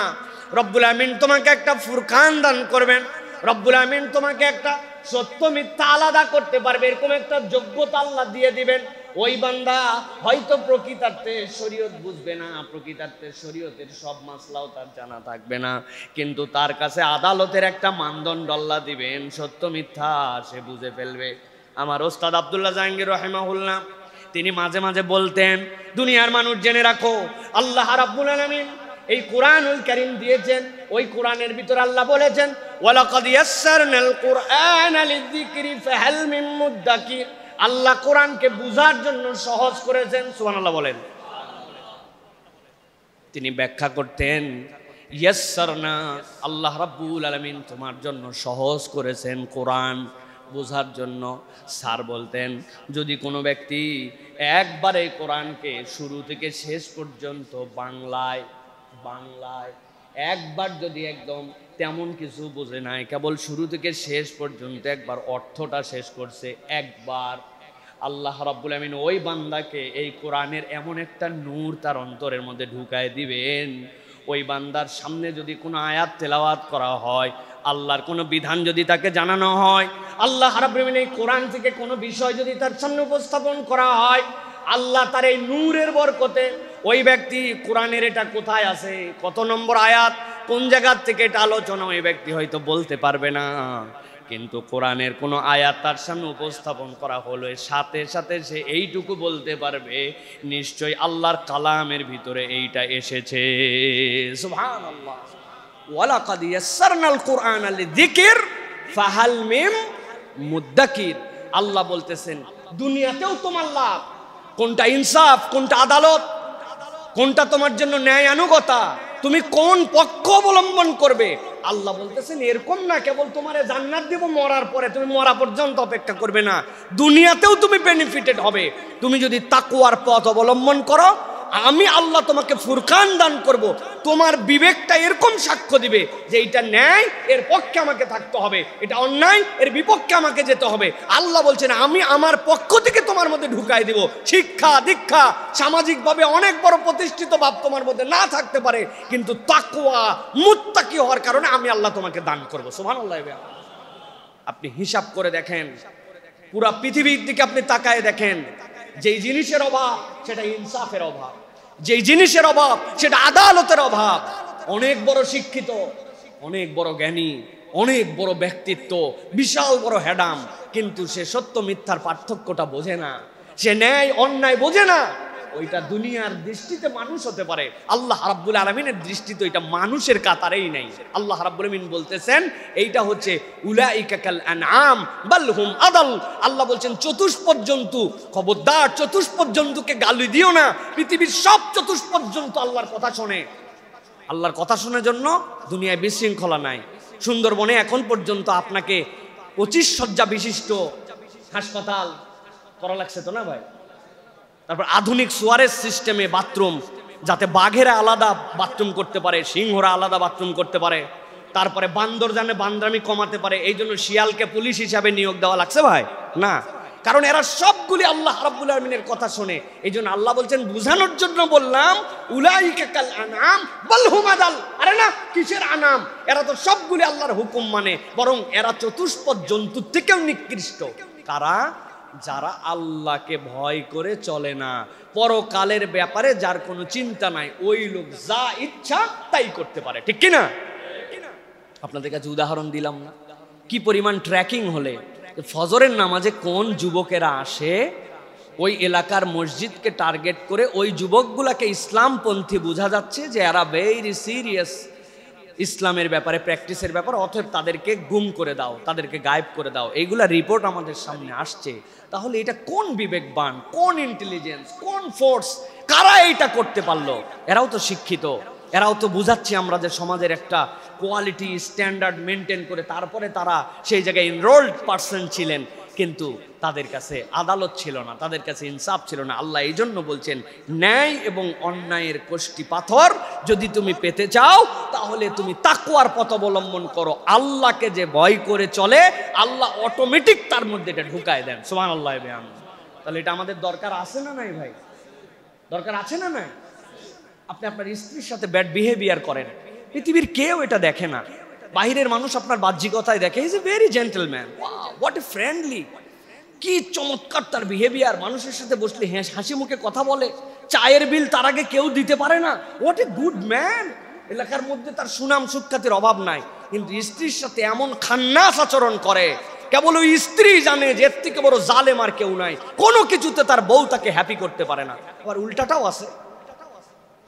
রব্বুল আমিন তোমাকে একটা ফুরকান দান করবেন। রব্বুল আমিন তোমাকে একটা সত্য মিথ্যা আলাদা করতে পারবে, এরকম একটা যোগ্যতা আল্লাহ দিয়ে দিবেন। ওই বান্দা হয়তো প্রকৃতার্থে শরীয়ত বুঝবে না, প্রকৃতার্থে শরীয়তের সব মাসলাও তার জানা থাকবে না, কিন্তু তার কাছে আদালতের একটা মানদণ্ড আল্লাহ দিবেন, সত্য মিথ্যা সে বুঝে ফেলবে। আমার ওস্তাদ আব্দুল্লাহ জাহাঙ্গীর রাহিমাহুল্লাহ তিনি মাঝে মাঝে বলতেন, দুনিয়ার মানুষ জেনে রাখো, আল্লাহ রাব্বুল আলামিন এই কোরআনুল কারীম দিয়েছেন, ওই কোরআনের ভিতর আল্লাহ বলেছেন, ওয়ালাকাদ ইয়াসসারনাল কুরআনা লিযিকরি ফাহাল মিন মুদ্দাকির, আল্লাহ কোরআনকে বুঝার জন্য সহজ করেছেন। সুবহানাল্লাহ বলেন। তিনি ব্যাখ্যা করতেন, ইয়াসসারনা, আল্লাহ রাব্বুল আলামিন তোমার জন্য সহজ করেছেন কোরআন বোঝার জন্য। স্যার বলতেন, যদি কোনো ব্যক্তি একবারে কোরআনকে শুরু থেকে শেষ পর্যন্ত বাংলায় একবার যদি একদম তেমন কিছু বোঝে নাই, কেবল শুরু থেকে শেষ পর্যন্ত একবার অর্থটা শেষ করছে একবার, আল্লাহ রাব্বুল আমিন ওই বান্দাকে এই কোরআনের এমন একটা নূর তার অন্তরের মধ্যে ঢুকায় দিবেন, ওই বান্দার সামনে যদি কোনো আয়াত তেলাওয়াত করা হয়, আল্লাহর কোনো বিধান যদি তাকে জানানো হয়, আল্লাহ রাব্বুল আমিন এই কোরআন থেকে কোনো বিষয় যদি তার সামনে উপস্থাপন করা হয়, আল্লাহ তার এই নূরের বরকতে ওই ব্যক্তি কোরআনের এটা কোথায় আছে, কত নম্বর আয়াত, কোন জায়গা থেকে এটা আলোচনা, ওই ব্যক্তি হয়তো বলতে পারবে না, কিন্তু কোরআনের কোনো আয়াত তার সামনে উপস্থাপন করা হলো, সাথে সাথে সে এইটুকু বলতে পারবে, নিশ্চয় আল্লাহর কালামের ভিতরে এইটা এসেছে। সুবহানাল্লাহ। ওয়ালাকাদ ইয়াসসারনাল কুরআনা লিযিকর ফাহাল মিন মুদ্দাকির, আল্লাহ বলতেছেন দুনিয়াতেও তোমার লাভ, কোনটা ইনসাফ, কোনটা আদালত, কোনটা তোমার জন্য ন্যায়ানুগতা, তুমি কোন পক্ষ অবলম্বন করবে, আল্লাহ বলতেছেন এরকম না কেবল তোমারে জান্নাত দেব মরার পরে, তুমি মরা পর্যন্ত অপেক্ষা করবে না, দুনিয়াতেও তুমি বেনিফিটেড হবে। তুমি যদি তাকওয়ার পথ অবলম্বন করো, আমি আল্লাহ তোমাকে ফুরকান দান করব, তোমার বিবেকটা এরকম সাক্ষ্য দিবে যে এটা ন্যায়, এর পক্ষে আমাকে থাকতে হবে, এটা অন্যায়, এর বিপক্ষে আমাকে যেতে হবে। আল্লাহ বলছেন আমি আমার পক্ষ থেকে তোমার মধ্যে ঢুকাই দিব। শিক্ষা দীক্ষা সামাজিকভাবে অনেক বড় প্রতিষ্ঠিত ভাব তোমার মধ্যে না থাকতে পারে, কিন্তু তাকওয়া মুত্তাকি হওয়ার কারণে আমি আল্লাহ তোমাকে দান করব। সুবহানাল্লাহ। আপনি হিসাব করে দেখেন, পুরা পৃথিবীর দিকে আপনি তাকায় দেখেন, যেই জিনিসের অভাব সেটা ইনসাফের অভাব, যেই জিনিসের অভাব সেটা আদালতের অভাব। অনেক বড় শিক্ষিত, অনেক বড় জ্ঞানী, অনেক বড় ব্যক্তিত্ব, বিশাল বড় হেডাম, কিন্তু সে সত্য মিথ্যার পার্থক্যটা বোঝে না, সে ন্যায় অন্যায় বোঝে না। ওইটা দুনিয়ার দৃষ্টিতে মানুষ হতে পারে, আল্লাহ রাব্বুল আলামিনের দৃষ্টিতে ওইটা মানুষের কাতারেই নাই। আল্লাহ রাব্বুল আলামিন বলতেছেন এইটা হচ্ছে উলাইকা কাল আনআম বাল হুম আদাল। আল্লাহ বলছেন চতুষ্পদ জন্তু, খবরদার চতুষ্পদ জন্তুকে গালি দিও না। পৃথিবীর সব চতুষ্পদ জন্তু আল্লাহর কথা শোনে, আল্লাহর কথা শোনার জন্য দুনিয়ায় বিশৃঙ্খলা নাই। সুন্দরবনে এখন পর্যন্ত আপনাকে 25 শয্যা বিশিষ্ট হাসপাতাল করা লাগছে তো না ভাই? তারপর আধুনিক সুয়ারেজ সিস্টেমে বাথরুম, যাতে বাঘেরা আলাদা বাথরুম করতে পারে, সিংহরা আলাদা বাথরুম করতে পারে, তারপরে বান্দর জানে বান্দ্রামি কমাতে পারে। এই জন্য শিয়ালকে পুলিশ হিসাবে নিয়োগ দেওয়া লাগছে ভাই? না, কারণ এরা সবগুলি আল্লাহ রাব্বুল আলামিনের কথা শোনে। এই জন্য আল্লাহ বলছেন বুঝানোর জন্য বললাম উলাইকা কাল আনআম বাল হুম আদাল। আরে না, কিসের আনাম? এরা তো সবগুলি আল্লাহর হুকুম মানে, বরং এরা চতুষ্পদ জন্তুর থেকেও নিকৃষ্ট। কারা? যারা আল্লাহকে ভয় করে চলে না, পরকালের ব্যাপারে যার কোনো চিন্তা নাই, ওই লোক যা ইচ্ছা তাই করতে পারে। ঠিক কিনা? আপনাদের কাছে উদাহরণ দিলাম না, কি পরিমাণ ট্র্যাকিং হলে ফজরের নামাজে কোন যুবকেরা আসে, ওই এলাকার মসজিদকে টার্গেট করে ওই যুবকগুলাকে ইসলামপন্থী বোঝা যাচ্ছে যে এরা ভেরি সিরিয়াস ইসলামের ব্যাপারে, প্র্যাকটিসের ব্যাপারে, অতএব তাদেরকে গুম করে দাও, তাদেরকে গায়েব করে দাও। এইগুলা রিপোর্ট আমাদের সামনে আসছে। তাহলে এটা কোন বিবেকবান, কোন ইন্টেলিজেন্স, কোন ফোর্স, কারা এইটা করতে পারলো? এরাও তো শিক্ষিত, এরাও তো বুঝাচ্ছি আমরা যে সমাজের একটা কোয়ালিটি স্ট্যান্ডার্ড মেনটেন করে তারপরে তারা সেই জায়গায় এনরোলড পার্সন ছিলেন, কিন্তু তাদের কাছে আদালত ছিল না, তাদের কাছে ইনসাফ ছিল না। আল্লাহ এই জন্য বলছেন, ন্যায় এবং অন্যায়ের কোষ্ঠী পাথর যদি তুমি পেতে চাও তাহলে তুমি তাকওয়ার পথ অবলম্বন করো। আল্লাহকে যে ভয় করে চলে, আল্লাহ অটোমেটিক তার মধ্যে এটা ঢুকায় দেন। সুবহানাল্লাহ। তাহলে এটা আমাদের দরকার আছে না নাই ভাই? দরকার আছে না নাই? আপনি আপনার স্ত্রীর সাথে ব্যাড বিহেভিয়ার করেন, পৃথিবীর কেউ এটা দেখে না। বাহিরের মানুষ আপনার বাহ্যিকতায় দেখে, is a very gentleman, what a friendly, কি চমৎকার তার বিহেভিয়ার, মানুষের সাথে বসলে হাসি মুখে কথা বলে, চায়ের বিল তার আগে কেউ দিতে পারে না, হোয়াট এ গুড ম্যান। এলাকার মধ্যে তার সুনাম সুখ্যাতির অভাব নাই, কিন্তু স্ত্রীর সাথে এমন খান্নাস আচরণ করে, কেবল ওই স্ত্রী জানে যে এর থেকে বড় জালেম আর কেউ নাই, কোনো কিছুতে তার বউ তাকে হ্যাপি করতে পারে না। আবার উল্টাটাও আছে,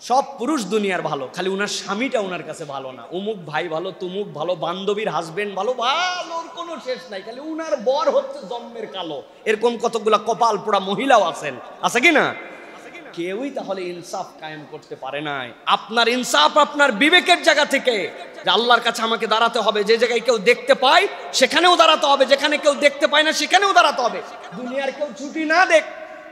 সব পুরুষ দুনিয়ার ভালো, খালি উনার স্বামীটা উনার কাছে ভালো না। অমুক ভাই ভালো, তুমুক ভালো, বান্ধবীর হাজবেন্ড ভালো, ভালোর কোনো শেষ নাই, খালি উনার বর হচ্ছে জন্মের কালো। এরকম কতগুলা কপাল পোড়া মহিলাও আছেন, আছে কি না? কেউই তাহলে ইনসাফ কায়েম করতে পারে নাই। আপনার ইনসাফ আপনার বিবেকের জায়গা থেকে, যে আল্লাহর কাছে আমাকে দাঁড়াতে হবে, যে জায়গায় কেউ দেখতে পায় সেখানেও দাঁড়াতে হবে, যেখানে কেউ দেখতে পায় না সেখানেও দাঁড়াতে হবে। দুনিয়ার কেউ ছুটি না দেখ,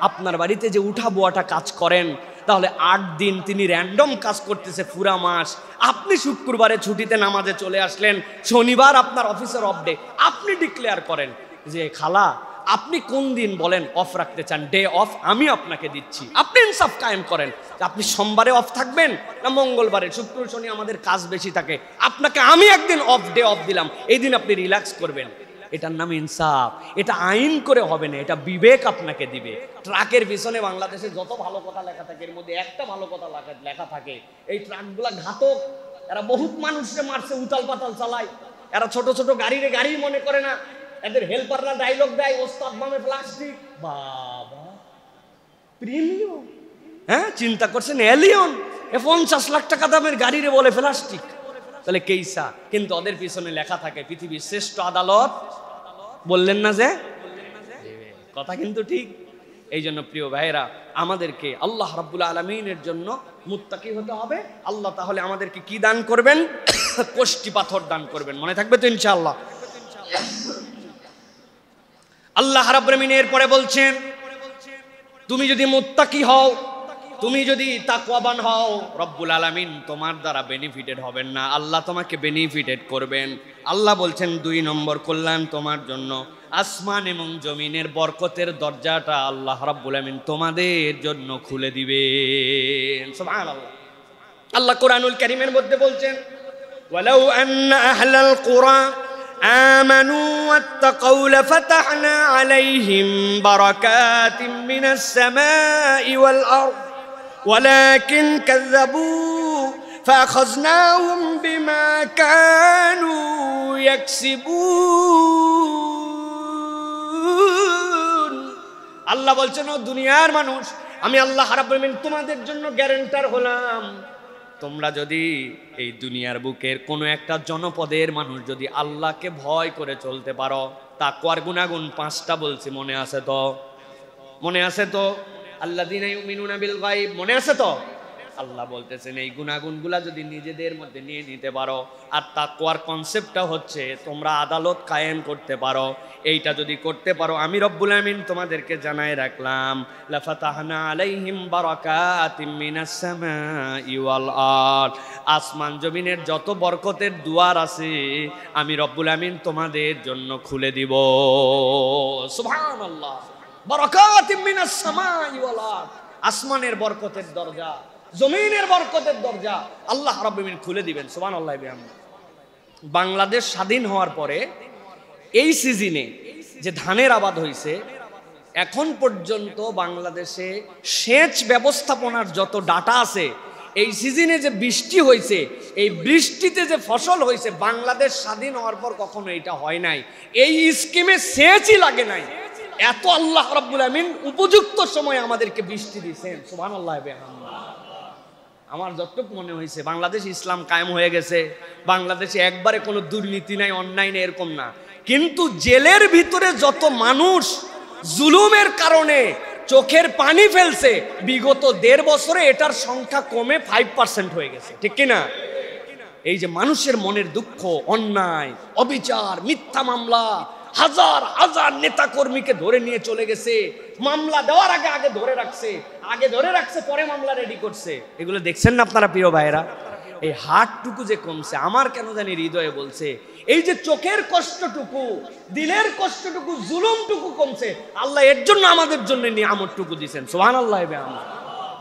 আপনার বাড়িতে যে উঠা বোয়াটা কাজ করেন, তাহলে 8 দিন তিনি র্যান্ডম কাজ করতেছে পুরা মাস। আপনি শুক্রবারে ছুটিতে নামাজে চলে আসলেন, শনিবার আপনার অফিসের অফ ডে, আপনি ডিক্লেয়ার করেন যে খালা আপনি কোন দিন বলেন অফ রাখতে চান, ডে অফ আমি আপনাকে দিচ্ছি। আপনি ইনসাফ কায়েম করেন, আপনি সোমবারে অফ থাকবেন না মঙ্গলবারে, শুক্র শনি আমাদের কাজ বেশি থাকে, আপনাকে আমি একদিন অফ ডে অফ দিলাম, এই দিন আপনি রিল্যাক্স করবেন। এটার নাম ইনসাফ। এটা আইন করে হবে না, এটা বিবেক আপনাকে দিবে। ট্রাকের পিছনে বাংলাদেশে যত ভালো কথা লেখা থাকে, এর মধ্যে একটা ভালো কথা লেখা থাকে, এই ট্রাকগুলা ঘাতক, এরা বহুত মানুষকে মারছে, উতাল পাতাল চালায়, এরা ছোট ছোট গাড়ি মনে করে না, এদের হেল্পাররা ডায়লগ দেয় ওস্তাদ বামে প্লাস্টিক, বাবা প্রিমিয়াম, হ্যাঁ চিন্তা করছেন এলিয়ন, 50 লাখ টাকা দামের গাড়িরে বলে প্লাস্টিক, তাহলে কেইসা। কিন্তু ওদের পিছনে লেখা থাকে পৃথিবীর শ্রেষ্ঠ আদালত, বললেন না যে কথা কিন্তু ঠিক। এই জন্য প্রিয় ভাইয়েরা, আমাদেরকে আল্লাহ রাব্বুল আলামিনের জন্য মুত্তাকি হতে হবে। আল্লাহ তাহলে আমাদেরকে কি দান করবেন? কোষ্ঠী পাথর দান করবেন, মনে থাকবে তো ইনশাআল্লাহ। আল্লাহ রাব্বুল আলামিন এরপরে বলছেন, তুমি যদি মুত্তাকি হও, তুমি যদি তাকওয়াবান হও, রব্বুল আলামিন তোমার দ্বারা বেনিফিটেড হবেন না, আল্লাহ তোমাকে বেনিফিটেড করবেন। আল্লাহ বলছেন 2 নম্বর কল্যাণ তোমার জন্য, আসমান এবং জমিনের বরকতের দরজাটা আল্লাহ রাব্বুল আলামিন তোমাদের জন্য খুলে দিবেন। সুবহানাল্লাহ। আল্লাহ কোরআনুল কারীমের মধ্যে বলছেন, ওয়ালাউ আন্না আহলাল কুরা আমানু ওয়াত্তাকাউ লাফাতাহনা আলাইহিম বারাকাতিম মিনাস সামাই ওয়াল আরদ ولكن كذبوا فأخذناهم بما كانوا يكسبون। আল্লাহ বলছেন, ও দুনিয়ার মানুষ, আমি আল্লাহ রাব্বুল আলামিন তোমাদের জন্য গ্যারান্টার হলাম, তোমরা যদি এই দুনিয়ার বুকের কোনো একটা জনপদের মানুষ যদি আল্লাহকে ভয় করে চলতে পারো, তাকওয়ার গুনাগুন 5টা বলছি, মনে আছে তো? মনে আছে তো? আল্লাযীনা ইউমিনুনা বিল গায়ব, মনে আছে তো? আল্লাহ বলতেছেন এই গুনাহগুনগুলা যদি নিজেদের মধ্যে নিয়ে নিতে পারো, আর তাকওয়ার কনসেপ্টটা হচ্ছে তোমরা আদালত কায়েম করতে পারো, এইটা যদি করতে পারো, আমি রব্বুল আমিন তোমাদেরকে জানাই রাখলাম, লাফাতাহনা আলাইহিম বারাকাতিম মিনাস সামাই ওয়াল আরদ, আসমান জমিনের যত বরকতের দুয়ার আছে আমি রব্বুল আমিন তোমাদের জন্য খুলে দিব। সুবহানাল্লাহ। বারাকাতিম মিনাস সামাই ওয়াল আরদ, আসমানের বরকতের দরজা, জমিনের বরকতের দরজা আল্লাহ রাব্বুল আমিন খুলে দিবেন। সুবহানাল্লাহ। বাংলাদেশ স্বাধীন হওয়ার পরে এই সিজনে যে ধানের আবাদ হয়েছে, এখন পর্যন্ত বাংলাদেশে সেচ ব্যবস্থাপনার যত ডাটা আছে, এই সিজনে যে বৃষ্টি হয়েছে, এই বৃষ্টিতে যে ফসল হয়েছে, বাংলাদেশ স্বাধীন হওয়ার পর কখনো এটা হয় নাই। এই স্কিমে সেচই লাগে নাই, এত আল্লাহ রাব্বুল আমিন উপযুক্ত সময় আমাদেরকে বৃষ্টি দিয়েছেন। সুবহানাল্লাহ বিহামদিহি। আমার যতটুকু মনে হয়েছে বাংলাদেশ ইসলাম কায়েম হয়ে গেছে, বাংলাদেশে একবারে কোনো দুর্নীতি নাই, অন্যায় নেই, এরকম না। কিন্তু জেলের ভিতরে যত মানুষ জুলুমের কারণে চোখের পানি ফেলছে, বিগত 1.5 বছরে এটার সংখ্যা কমে 5% হয়ে গেছে, ঠিক কিনা? এই যে মানুষের মনের দুঃখ, অন্যায়, অবিচার, মিথ্যা মামলা, হাজার হাজার নেতা কর্মীকে ধরে নিয়ে চলে গেছে, মামলা দেওয়ার আগে ধরে রাখছে, পরে মামলা রেডি করছে। এগুলো দেখছেন না আপনারা প্রিয় ভাইরা? এই হাতটুকু যে কমছে, আমার কেন জানি হৃদয়ে বলছে, এই যে চোখের কষ্টটুকু, দিলের কষ্টটুকু, জুলুমটুকু কমছে, আল্লাহ এর জন্য আমাদের জন্য নিয়ামতটুকু দিয়েছেন। সুবহানাল্লাহ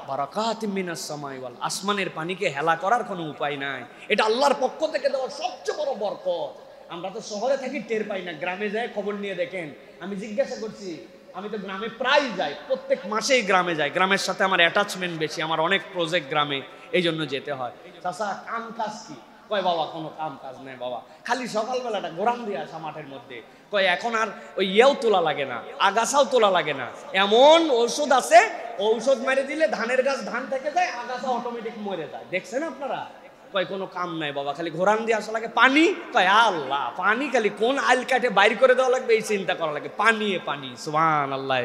বারাকাতুম মিনাস সামাই ওয়াল, আসমানের পানিকে হেলা করার কোনো উপায় নাই। এটা আল্লাহর পক্ষ থেকে দেওয়া সবচেয়ে বড় বরকত। আমরা তো শহরে থাকি, টের পাই না। গ্রামে যায় খবর নিয়ে দেখেন। আমি জিজ্ঞাসা করছি, আমি তো গ্রামে প্রায় যাই, প্রত্যেক মাসেই গ্রামে যাই। গ্রামের সাথে আমার অ্যাটাচমেন্ট বেশি, আমার অনেক প্রজেক্ট গ্রামে, এই জন্য যেতে হয়। চাচা কাম কাজ কি? কয় বাবা কোনো কাম কাজ নেই বাবা, খালি সকালবেলাটা গোরাম দিয়ে আসা মাঠের মধ্যে। কয় এখন আর ওই ইয়েও তোলা লাগে না, আগাছাও তোলা লাগে না, এমন ঔষধ আছে, ঔষধ মেরে দিলে ধানের গাছ ধান থেকে যায়, আগাছা অটোমেটিক মরে যায়। দেখছেন আপনারা? কয় কোনো কাম নাই বাবা, খালি ঘোরান দিয়ে আসা লাগে। পানি? কয় আল্লাহ, পানি খালি কোন আইল কাটে বাইর করে দেওয়া লাগবে এই চিন্তা করা লাগে, পানি পানি। সুবহানাল্লাহ।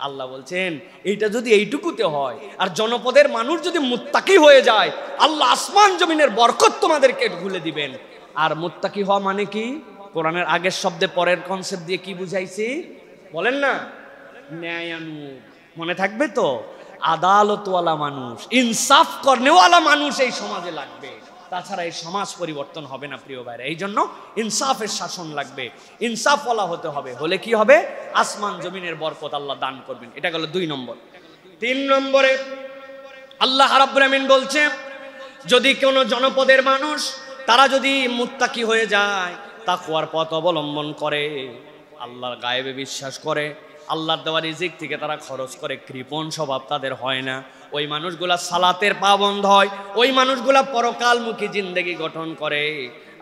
আল্লাহ বলছেন এইটা যদি এইটুকুতে হয়, আর জনপদের মানুষ যদি মুত্তাকি হয়ে যায়, আল্লাহ আসমান জমিনের বরকত তোমাদেরকে খুলে দিবেন। আর মুত্তাকি হওয়া মানে কি? কোরআনের আগের শব্দে পরের কনসেপ্ট দিয়ে কি বুঝাইছি বলেন না? ন্যায়ানুগ, মনে থাকবে তো? আদালতওয়ালা মানুষ, ইনসাফ করনেওয়ালা মানুষ এই সমাজে লাগবে, তাছাড়া এই সমাজ পরিবর্তন হবে না প্রিয় ভাইরা। এই জন্য ইনসাফের শাসন লাগবে, ইনসাফওয়ালা হতে হবে। হলে কি হবে? আসমান জমিনের বরকত আল্লাহ দান করবেন। এটা গেল 2 নম্বর। 3 নম্বরে আল্লাহ রাব্বুল আমিন বলছে, যদি কোনো জনপদের মানুষ তারা যদি মুত্তাকি হয়ে যায়, তাকওয়ার পথ অবলম্বন করে, আল্লাহর গায়েবে বিশ্বাস করে, আল্লাহর দেওয়া রিজিক থেকে তারা খরচ করে, কৃপণ স্বভাব তাদের হয় না, ওই মানুষগুলা সালাতের পাবন্দ হয়, ওই মানুষগুলা পরকালমুখী জিন্দেগি গঠন করে,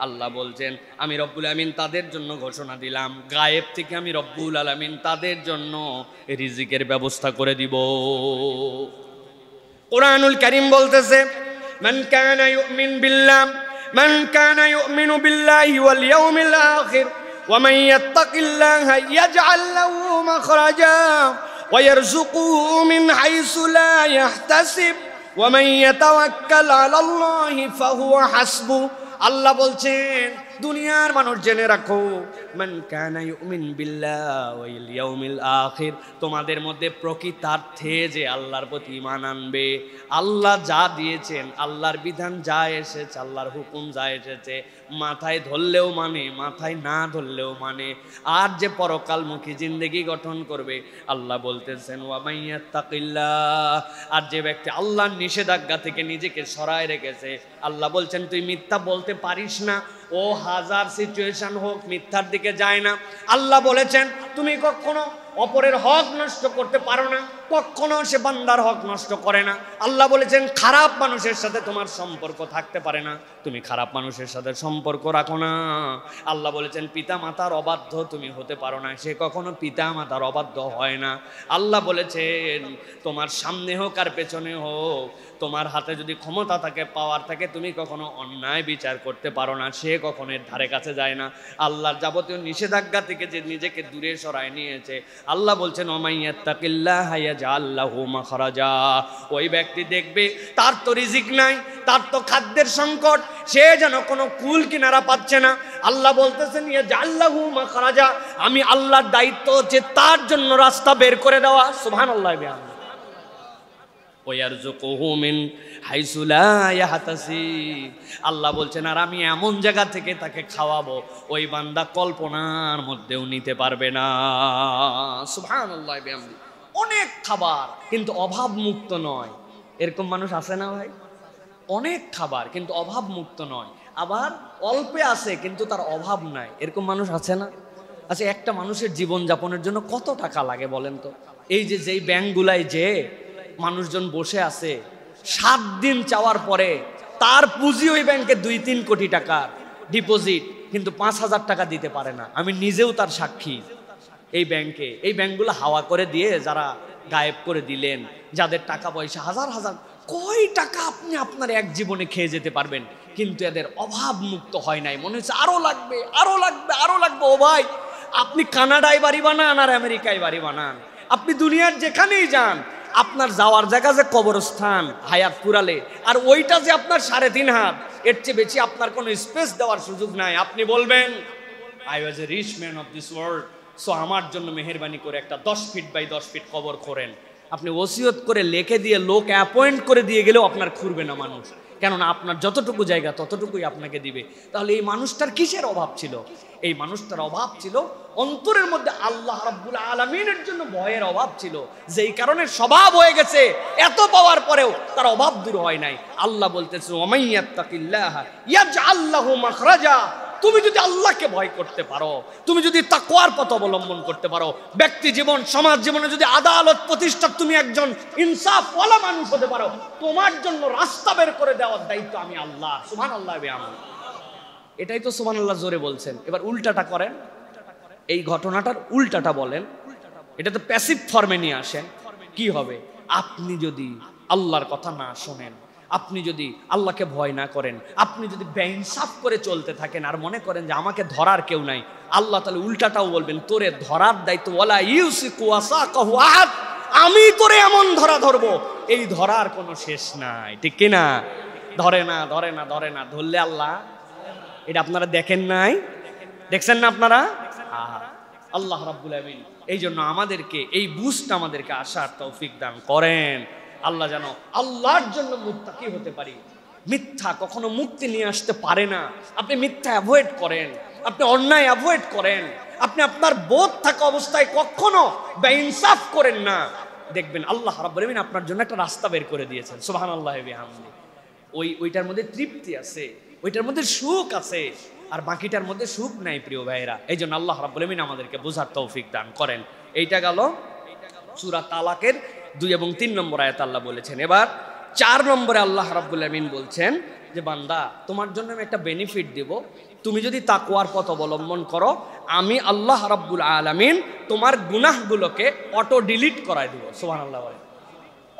আল্লাহ বলছেন আমি রব্বুল আমিন তাদের জন্য ঘোষণা দিলাম, গায়েব থেকে আমি রব্বুল আলামিন তাদের জন্য রিজিকের ব্যবস্থা করে দিব। কুরআনুল কারীম বলতেছে, মান কানা ইউমিনু বিল্লাহি ওয়াল ইয়াউমিল আখির ومن يتق الله يجعل له مخرجا ويرزقه من حيث لا يحتسب ومن يتوكل على الله فهو حسبه। আল্লাহ বলছেন দুনিয়ার মানুষ জেনে রাখো, মান কানা ইউমিন বিল্লাহি ওয়াল ইয়াউমিল আখির, তোমাদের মধ্যে প্রকৃতার্থে যে আল্লাহর প্রতি ঈমান আনবে, আল্লাহ যা দিয়েছেন, আল্লাহর বিধান যা এসেছে, আল্লাহর হুকুম যা এসেছে, মাথায় ধরলেও মানে, মাথায় না ধরলেও মানে, আর যে পরকালমুখী জিন্দেগি গঠন করবে, আল্লাহ বলতেছেন ওয়া মাইয়াত্তাকিল্লাহ, আর যে ব্যক্তি আল্লাহর নিষেধাজ্ঞা থেকে নিজেকে সরায় রেখেছে, আল্লাহ বলছেন তুই মিথ্যা বলতে পারিস না, ও হাজার সিচুয়েশন হোক মিথ্যার দিকে যায় না। আল্লাহ বলেছেন তুমি কখনো অপরের হক নষ্ট করতে পারো না, কখনো সে বান্দার হক নষ্ট করে না। আল্লাহ বলেছেন খারাপ মানুষের সাথে তোমার সম্পর্ক থাকতে পারে না, তুমি খারাপ মানুষের সাথে সম্পর্ক রাখো না। আল্লাহ বলেছেন পিতা মাতার অবাধ্য তুমি হতে পারো না, সে কখনো পিতা মাতার অবাধ্য হয় না। আল্লাহ বলেছেন তোমার সামনে হোক আর পেছনে হোক, তোমার হাতে যদি ক্ষমতা থাকে, পাওয়ার থাকে, তুমি কখনো অন্যায় বিচার করতে পারো না, সে কখনো এর ধারে কাছে যায় না। আল্লাহর যাবতীয় নিষেধাজ্ঞা থেকে যে নিজেকে দূরে সরায় নিয়েছে, আল্লাহ বলছেন ওমাইয়াত্তাকিল্লাহা ইয়াজআল লাহু মাখরাজা, ওই ব্যক্তি দেখবে তার তো রিজিক নাই, তার তো খাদ্যের সংকট, সে যেন কোনো কুল কিনারা পাচ্ছে না। আল্লাহ বলতেছেন ইয়াজআল লাহু মাখরাজা, আমি আল্লাহর দায়িত্ব হচ্ছে তার জন্য রাস্তা বের করে দেওয়া। সুবহানাল্লাহ। ওয়ারযুকুহু মিন হাইসু লা ইয়াহতাসিব, আল্লাহ বলছেন আর আমি এমন জায়গা থেকে তাকে খাওয়াবো ওই বান্দা কল্পনার মধ্যেও নিতে পারবে না। সুবহানাল্লাহ। অনেক খাবার কিন্তু অভাব মুক্ত নয়, এরকম মানুষ আছে না ভাই? অনেক খাবার কিন্তু অভাব মুক্ত নয়, আবার অল্পে আছে কিন্তু তার অভাব নাই, এরকম মানুষ আছে না? আচ্ছা, একটা মানুষের জীবন যাপনের জন্য কত টাকা লাগে বলেন তো? এই যে যেই ব্যাংকগুলায় যে মানুষজন বসে আছে, 7 দিন চাওয়ার পরে তার পুঁজি ওই ব্যাংকে 2-3 কোটি টাকার ডিপোজিট, কিন্তু 5,000 টাকা দিতে পারে না। আমি নিজেও তার সাক্ষী। এই ব্যাংকে, এই ব্যাংকগুলো হাওয়া করে দিয়ে যারা গায়েব করে দিলেন, যাদের টাকা পয়সা হাজার হাজার, কয় টাকা আপনি আপনার এক জীবনে খেয়ে যেতে পারবেন, কিন্তু এদের অভাব মুক্ত হয় নাই। মনে হচ্ছে আরো লাগবে, আরো লাগবে, আরো লাগবে। ও ভাই, আপনি কানাডায় বাড়ি বানান আর আমেরিকায় বাড়ি বানান, আপনি দুনিয়ার যেখানেই যান, আপনার যাওয়ার জায়গা যে কবরস্থান হায়াত পুরালে, আর ওইটা যে আপনার 3.5 হাত, এর চেয়ে বেশি আপনার কোনো স্পেস দেওয়ার সুযোগ নাই। আপনি বলবেন I was a rich man of this world, so আমার জন্য মেহেরবানি করে একটা 10 ফিট বাই 10 ফিট কবর করেন। আপনি ওসিয়ত করে লিখে দিয়ে লোক অ্যাপয়েন্ট করে দিয়ে গেলেও আপনার খুঁড়বে না মানুষ, কেননা আপনার যতটুকু জায়গা ততটুকুই আপনাকে দিবে। তাহলে এই মানুষটার কিসের অভাব ছিল? এই মানুষটার অভাব ছিল অন্তরের মধ্যে আল্লাহ রাব্বুল আলামিনের জন্য ভয়ের অভাব ছিল, যেই কারণে স্বভাব হয়ে গেছে। এত পাওয়ার পরেও তার অভাব দূর হয় নাই। আল্লাহ বলতেছে ওয়ামাইয়াত্তাকিল্লাহ ইয়াজআল লাহু মাখরাজা। তুমি যদি আল্লাহকে ভয় করতে পারো, তুমি যদি তাকওয়ার পথ অবলম্বন করতে পারো, ব্যক্তি জীবন সমাজ জীবনে যদি আদালত প্রতিষ্ঠা, তুমি একজন ইনসাফওয়ালা মানুষ হতে পারো, তোমার জন্য রাস্তা বের করে দেওয়ার দায়িত্ব আমি আল্লাহ। সুবহানাল্লাহ। এটাই তো সুবহানাল্লাহ জোরে বলছেন। এবার উল্টাটা করেন, এই ঘটনাটার উল্টাটা বলেন, এটা তো প্যাসিভ ফর্মে নিয়ে আসেন। কি হবে? আপনি যদি আল্লাহর কথা না শোনেন, আপনি যদি আল্লাহকে ভয় না করেন, আপনি যদি বেইনসাফ করে চলতে থাকেন আর মনে করেন যে আমাকে ধরার কেউ নাই, আল্লাহ তাহলে উল্টাটাও বলবেন তোরে ধরার দায়িত্ব ওয়ালা ইউসিকু ওয়াসাকাহু আহাদ, আমি তোরে এমন ধরা ধরবো, এই ধরার কোনো শেষ নাই। ঠিক কিনা? ধরে না, ধরে না, ধরে না, ধরলে আল্লাহ। এটা আপনারা দেখেন নাই? দেখছেন না আপনারা? আল্লাহ রাব্বুল আলামিন এই জন্য আমাদেরকে এই বুঝটা আমাদেরকে আসার তৌফিক দান করেন। আল্লাহ যেন আল্লাহর জন্য মুত্তাকি হতে পারি। মিথ্যা কখনো মুক্তি নিয়ে আসতে পারে না। আপনি মিথ্যা অ্যাভয়েড করেন, আপনি অন্যায় অ্যাভয়েড করেন, আপনি আপনার বোধ থাকা অবস্থায় কখনো বেইনসাফ করেন না, দেখবেন আল্লাহ রাব্বুল আলামিন আপনার জন্য একটা রাস্তা বের করে দিয়েছেন। সুবহানাল্লাহি ওয়া বিহামদিহি। ওইটার মধ্যে তৃপ্তি আছে, ওইটার মধ্যে সুখ আছে, আর বাকিটার মধ্যে সুখ নাই প্রিয় ভাইয়েরা। এই জন্য আল্লাহ রাব্বুল আলামিন আমাদেরকে বোঝার তৌফিক দান করেন। এইটা গেল সূরা তালাকের 2 এবং 3 নম্বর আয়াত আল্লাহ বলেছেন। এবার 4 নম্বরে আল্লাহ রাব্বুল আলামিন বলছেন যে বান্দা, তোমার জন্য আমি একটা বেনিফিট দেব, তুমি যদি তাকওয়ার পথ অবলম্বন করো, আমি আল্লাহ রাব্বুল আলামিন তোমার গুনাহগুলোকে অটো ডিলিট করায় দেব। সুবহানাল্লাহ।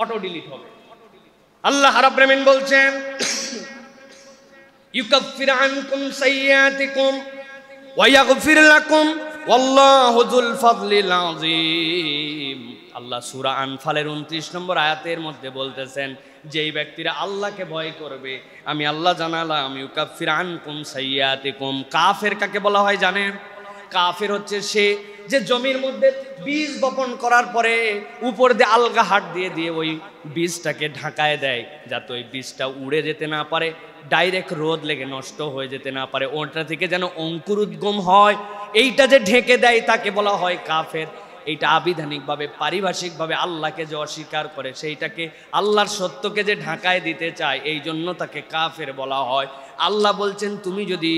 অটো ডিলিট হবে। আল্লাহ রাব্বুল আলামিন বলছেন ইউকাফির আনকুম সাইয়্যাতিকুম ওয়া ইয়াগফির লাকুম ওয়াল্লাহু যুল ফাদলিল আযীম। আল্লাহ সূরা আনফালের 29 নম্বর আয়াতের মধ্যে বলতেছেন, যেই ব্যক্তিরা আল্লাহকে ভয় করবে, আমি আল্লাহ জানালাম ইউকাফির আনকুম সাইয়্যাতিকুম। কাফের কাকে বলা হয় জানেন? কাফের হচ্ছে সে যে জমির মধ্যে বীজ বপন করার পরে উপর দিয়ে আলগা হাট দিয়ে দিয়ে ওই বীজটাকে ঢাকায় দেয়, যাতে ওই বীজটা উড়ে যেতে না পারে, ডাইরেক্ট রোদ লেগে নষ্ট হয়ে যেতে না পারে, ওটা থেকে যেন অঙ্কুর উদ্গম হয়, এইটা যে ঢেকে দেয় তাকে বলা হয় কাফের। এইটা আবিধানিকভাবে পারিভাষিকভাবে আল্লাহকে যে অস্বীকার করে, সেইটাকে আল্লাহর সত্যকে যে ঢাকায় দিতে চায়, এই জন্য তাকে কাফের বলা হয়। আল্লাহ বলছেন তুমি যদি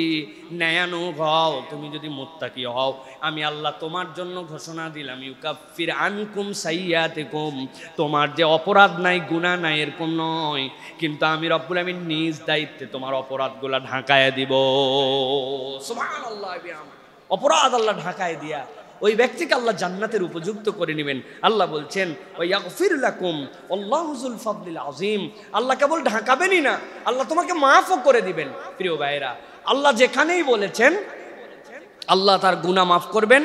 ন্যায়ানুগ হও, তুমি যদি মুত্তাকি হও, আমি আল্লাহ তোমার জন্য ঘোষণা দিলাম ইউকাফির আনকুম সাইয়্যাতিকুম। তোমার যে অপরাধ নাই, গুনাহ নাই, এরকম নয়, কিন্তু আমি রব্বুল আমিন নিজ দায়িত্বে তোমার অপরাধগুলা ঢাকায় দিব। সুবহানাল্লাহ। অপরাধ আল্লাহ ঢাকায় দিয়া ওই ব্যক্তিকে আল্লাহ জান্নাতের উপযুক্ত করে নেবেন। আল্লাহ বলছেন ওয়া ইয়াগফির লাকুম আল্লাহু যুল ফাদলিল আযীম। আল্লাহ কেবল ঢাকাবেনই না, আল্লাহ তোমাকে মাফও করে দিবেন। প্রিয় ভাইরা, আল্লাহ যেখানেই বলেছেন আল্লাহ তার গুনাহ মাফ করবেন,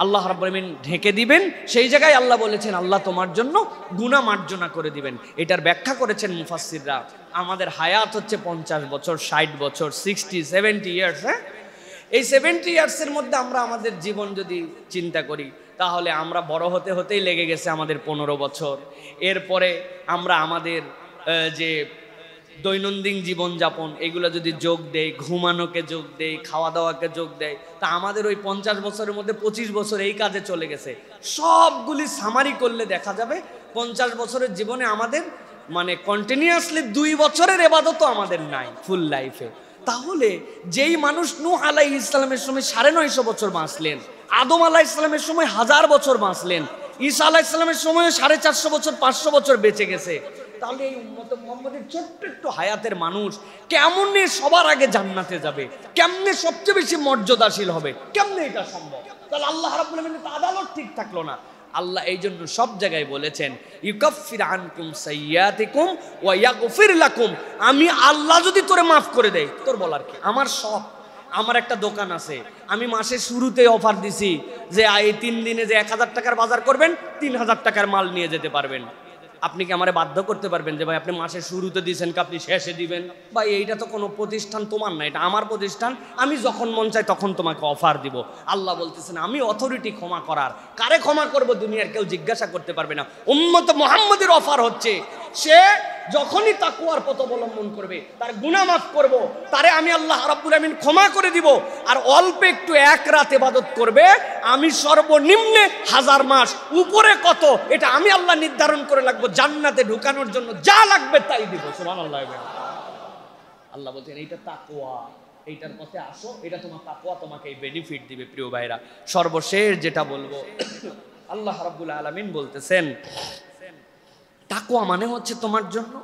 আল্লাহ রাব্বুল আমিন ঢেকে দিবেন, সেই জায়গায় আল্লাহ বলেছেন আল্লাহ তোমার জন্য গুনাহ মার্জনা করে দিবেন। এটার ব্যাখ্যা করেছেন মুফাসসিররা। আমাদের হায়াত হচ্ছে 50 বছর, 60 বছর, 60-70 ইয়ার্স। এই 70 ইয়ার্সের মধ্যে আমরা আমাদের জীবন যদি চিন্তা করি, তাহলে আমরা বড় হতে হতেই লেগে গেছে আমাদের 15 বছর। এরপরে আমরা আমাদের যে দৈনন্দিন জীবনযাপন, এগুলো যদি যোগ দেই, ঘুমানোকে যোগ দেই, খাওয়া দাওয়াকে যোগ দেয়, তা আমাদের ওই 50 বছরের মধ্যে 25 বছর এই কাজে চলে গেছে। সবগুলি সামারি করলে দেখা যাবে 50 বছরের জীবনে আমাদের মানে কন্টিনিউয়াসলি 2 বছরের ইবাদতও আমাদের নাই ফুল লাইফে। তাহলে যেই মানুষ নূহ আলাইহিস সালামের সময় 950 বছর বাঁচলেন, আদম আলাইহিস সালামের সময় 1000 বছর বাঁচলেন, ঈসা আলাইহিস সালামের সময় 450 বছর, 500 বছর বেঁচে গেছে, তাহলে এই উম্মতে মুহাম্মদের ছোট্ট একটু হায়াতের মানুষ কেমনে সবার আগে জান্নাতে যাবে, কেমনে সবচেয়ে বেশি মর্যাদাশীল হবে, কেমনে এটা সম্ভব? তাহলে আল্লাহ রাব্বুল আলামিনের আদালত ঠিক থাকলো না। আল্লাহ এই জন্য সব জায়গায় বলেছেন ইউকাফির আনকুম সাইয়্যাতিকুম ওয়া ইয়াগফির লাকুম। আমি আল্লাহ যদি তোরে মাফ করে দেয়, তোর বলার কি? আমার সব, আমার একটা দোকান আছে, আমি মাসের শুরুতে অফার দিছি যে এই 3 দিনে যে 1000 টাকার বাজার করবেন 3000 টাকার মাল নিয়ে যেতে পারবেন। আপনি কি আমারে বাধ্য করতে পারবেন যে ভাই আপনি মাসের শুরুতে দিয়েছেন কি আপনি শেষে দিবেন? ভাই এইটা তো কোনো প্রতিষ্ঠান তোমার না, এটা আমার প্রতিষ্ঠান, আমি যখন মন চাই তখন তোমাকে অফার দিব। আল্লাহ বলতেছেন আমি অথরিটি ক্ষমা করার, কারে ক্ষমা করব দুনিয়ার কেউ জিজ্ঞাসা করতে পারবে না। উম্মত মুহাম্মদের অফার হচ্ছে সে যখনই তাকওয়ার পথ অবলম্বন করবে তার গুনাহ মাফ করব, তারে আমি আল্লাহ রাব্বুল আমিন ক্ষমা করে দিব। আর অল্প একটু এক রাত ইবাদত করবে, আমি সর্বনিম্নে 1000 মাস, উপরে কত এটা আমি আল্লাহ নির্ধারণ করে রাখবো, জান্নাতে ঢুকানোর জন্য যা লাগবে তাই দিব। সুবহানাল্লাহ। আল্লাহ বলছেন এইটা তাকওয়া, এইটার পথে আসো, এটা তোমার তাকওয়া তোমাকে এই বেনিফিট দিবে। প্রিয় ভাইরা, সর্বশেষ যেটা বলবো, আল্লাহ রাব্বুল আলামিন বলতেছেন তাকওয়া মানে হচ্ছে তোমার জন্য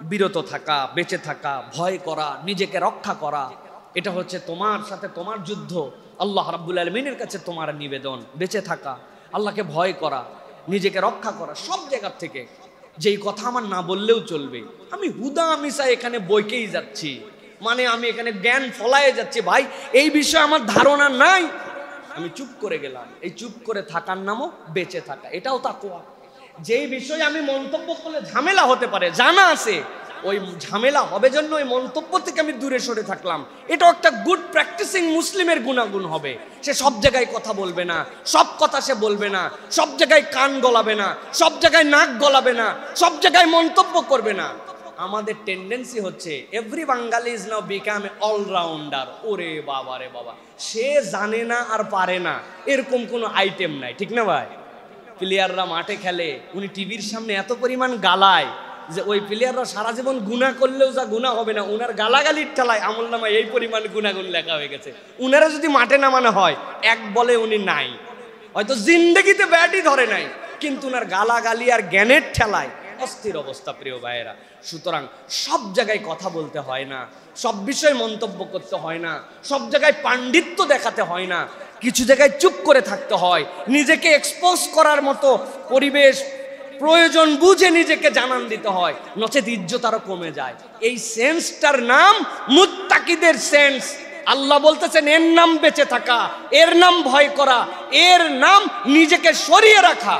বিরত থাকা, বেঁচে থাকা, ভয় করা, নিজেকে রক্ষা করা। এটা হচ্ছে তোমার সাথে তোমার যুদ্ধ, আল্লাহ রাব্বুল আলামিনের কাছে তোমার নিবেদন। বেঁচে থাকা, আল্লাহকে ভয় করা, নিজেকে রক্ষা করা সব জায়গা থেকে। যেই কথা আমার না বললেও চলবে, আমি হুদা মিশা এখানে বইকেই যাচ্ছি, মানে আমি এখানে জ্ঞান ফলায়ে যাচ্ছি, ভাই এই বিষয়ে আমার ধারণা নাই, আমি চুপ করে গেলাম। এই চুপ করে থাকার নামও বেঁচে থাকা, এটাও তাকওয়া। যেই বিষয়ে আমি মন্তব্য করলে ঝামেলা হতে পারে, জানা আছে ওই ঝামেলা হবে জন্য ওই মন্তব্য থেকে আমি দূরে সরে থাকলাম, এটাও একটা গুড প্র্যাকটিসিং মুসলিমের গুণাগুণ হবে। সে সব জায়গায় কথা বলবে না, সব কথা সে বলবে না, সব জায়গায় কান গলাবে না, সব জায়গায় নাক গলাবে না, সব জায়গায় মন্তব্য করবে না। আমাদের টেন্ডেন্সি হচ্ছে every Bangali is now become a allrounder. ওরে বাবা রে বাবা, সে জানে না আর পারে না এরকম কোনো আইটেম নাই, ঠিক না ভাই? প্লেয়াররা মাঠে খেলে, উনি টিভির সামনে এত পরিমাণ গালায় যে ওই প্লেয়াররা সারা জীবন গুনাহ করলেও যা গুনাহ হবে না, উনার গালাগালির ঠেলায় আমলনামায় এই পরিমাণ গুনাহগুণ লেখা হয়ে গেছে। উনারা যদি মাঠে নামানো হয়, এক বলে উনি নাই, হয়তো জিন্দেগিতে ব্যাটই ধরে নাই, কিন্তু উনার গালাগালি আর জ্ঞানের ঠেলায় অস্থির অবস্থা। প্রিয় ভাইয়েরা, সুতরাং সব জায়গায় কথা বলতে হয় না, সব বিষয়ে মন্তব্য করতে হয় না, সব জায়গায় পাণ্ডিত্য দেখাতে হয় না, কিছু জায়গায় চুপ করে থাকতে হয়। নিজেকে এক্সপোজ করার মতো পরিবেশ প্রয়োজন বুঝে নিজেকে জানান দিতে হয়, নচেত ইজ্জত আরো কমে যায়। এই সেন্সটার নাম মুত্তাকিদের সেন্স। আল্লাহ বলতেছেন এর নাম বেঁচে থাকা, এর নাম ভয় করা, এর নাম নিজেকে সরিয়ে রাখা।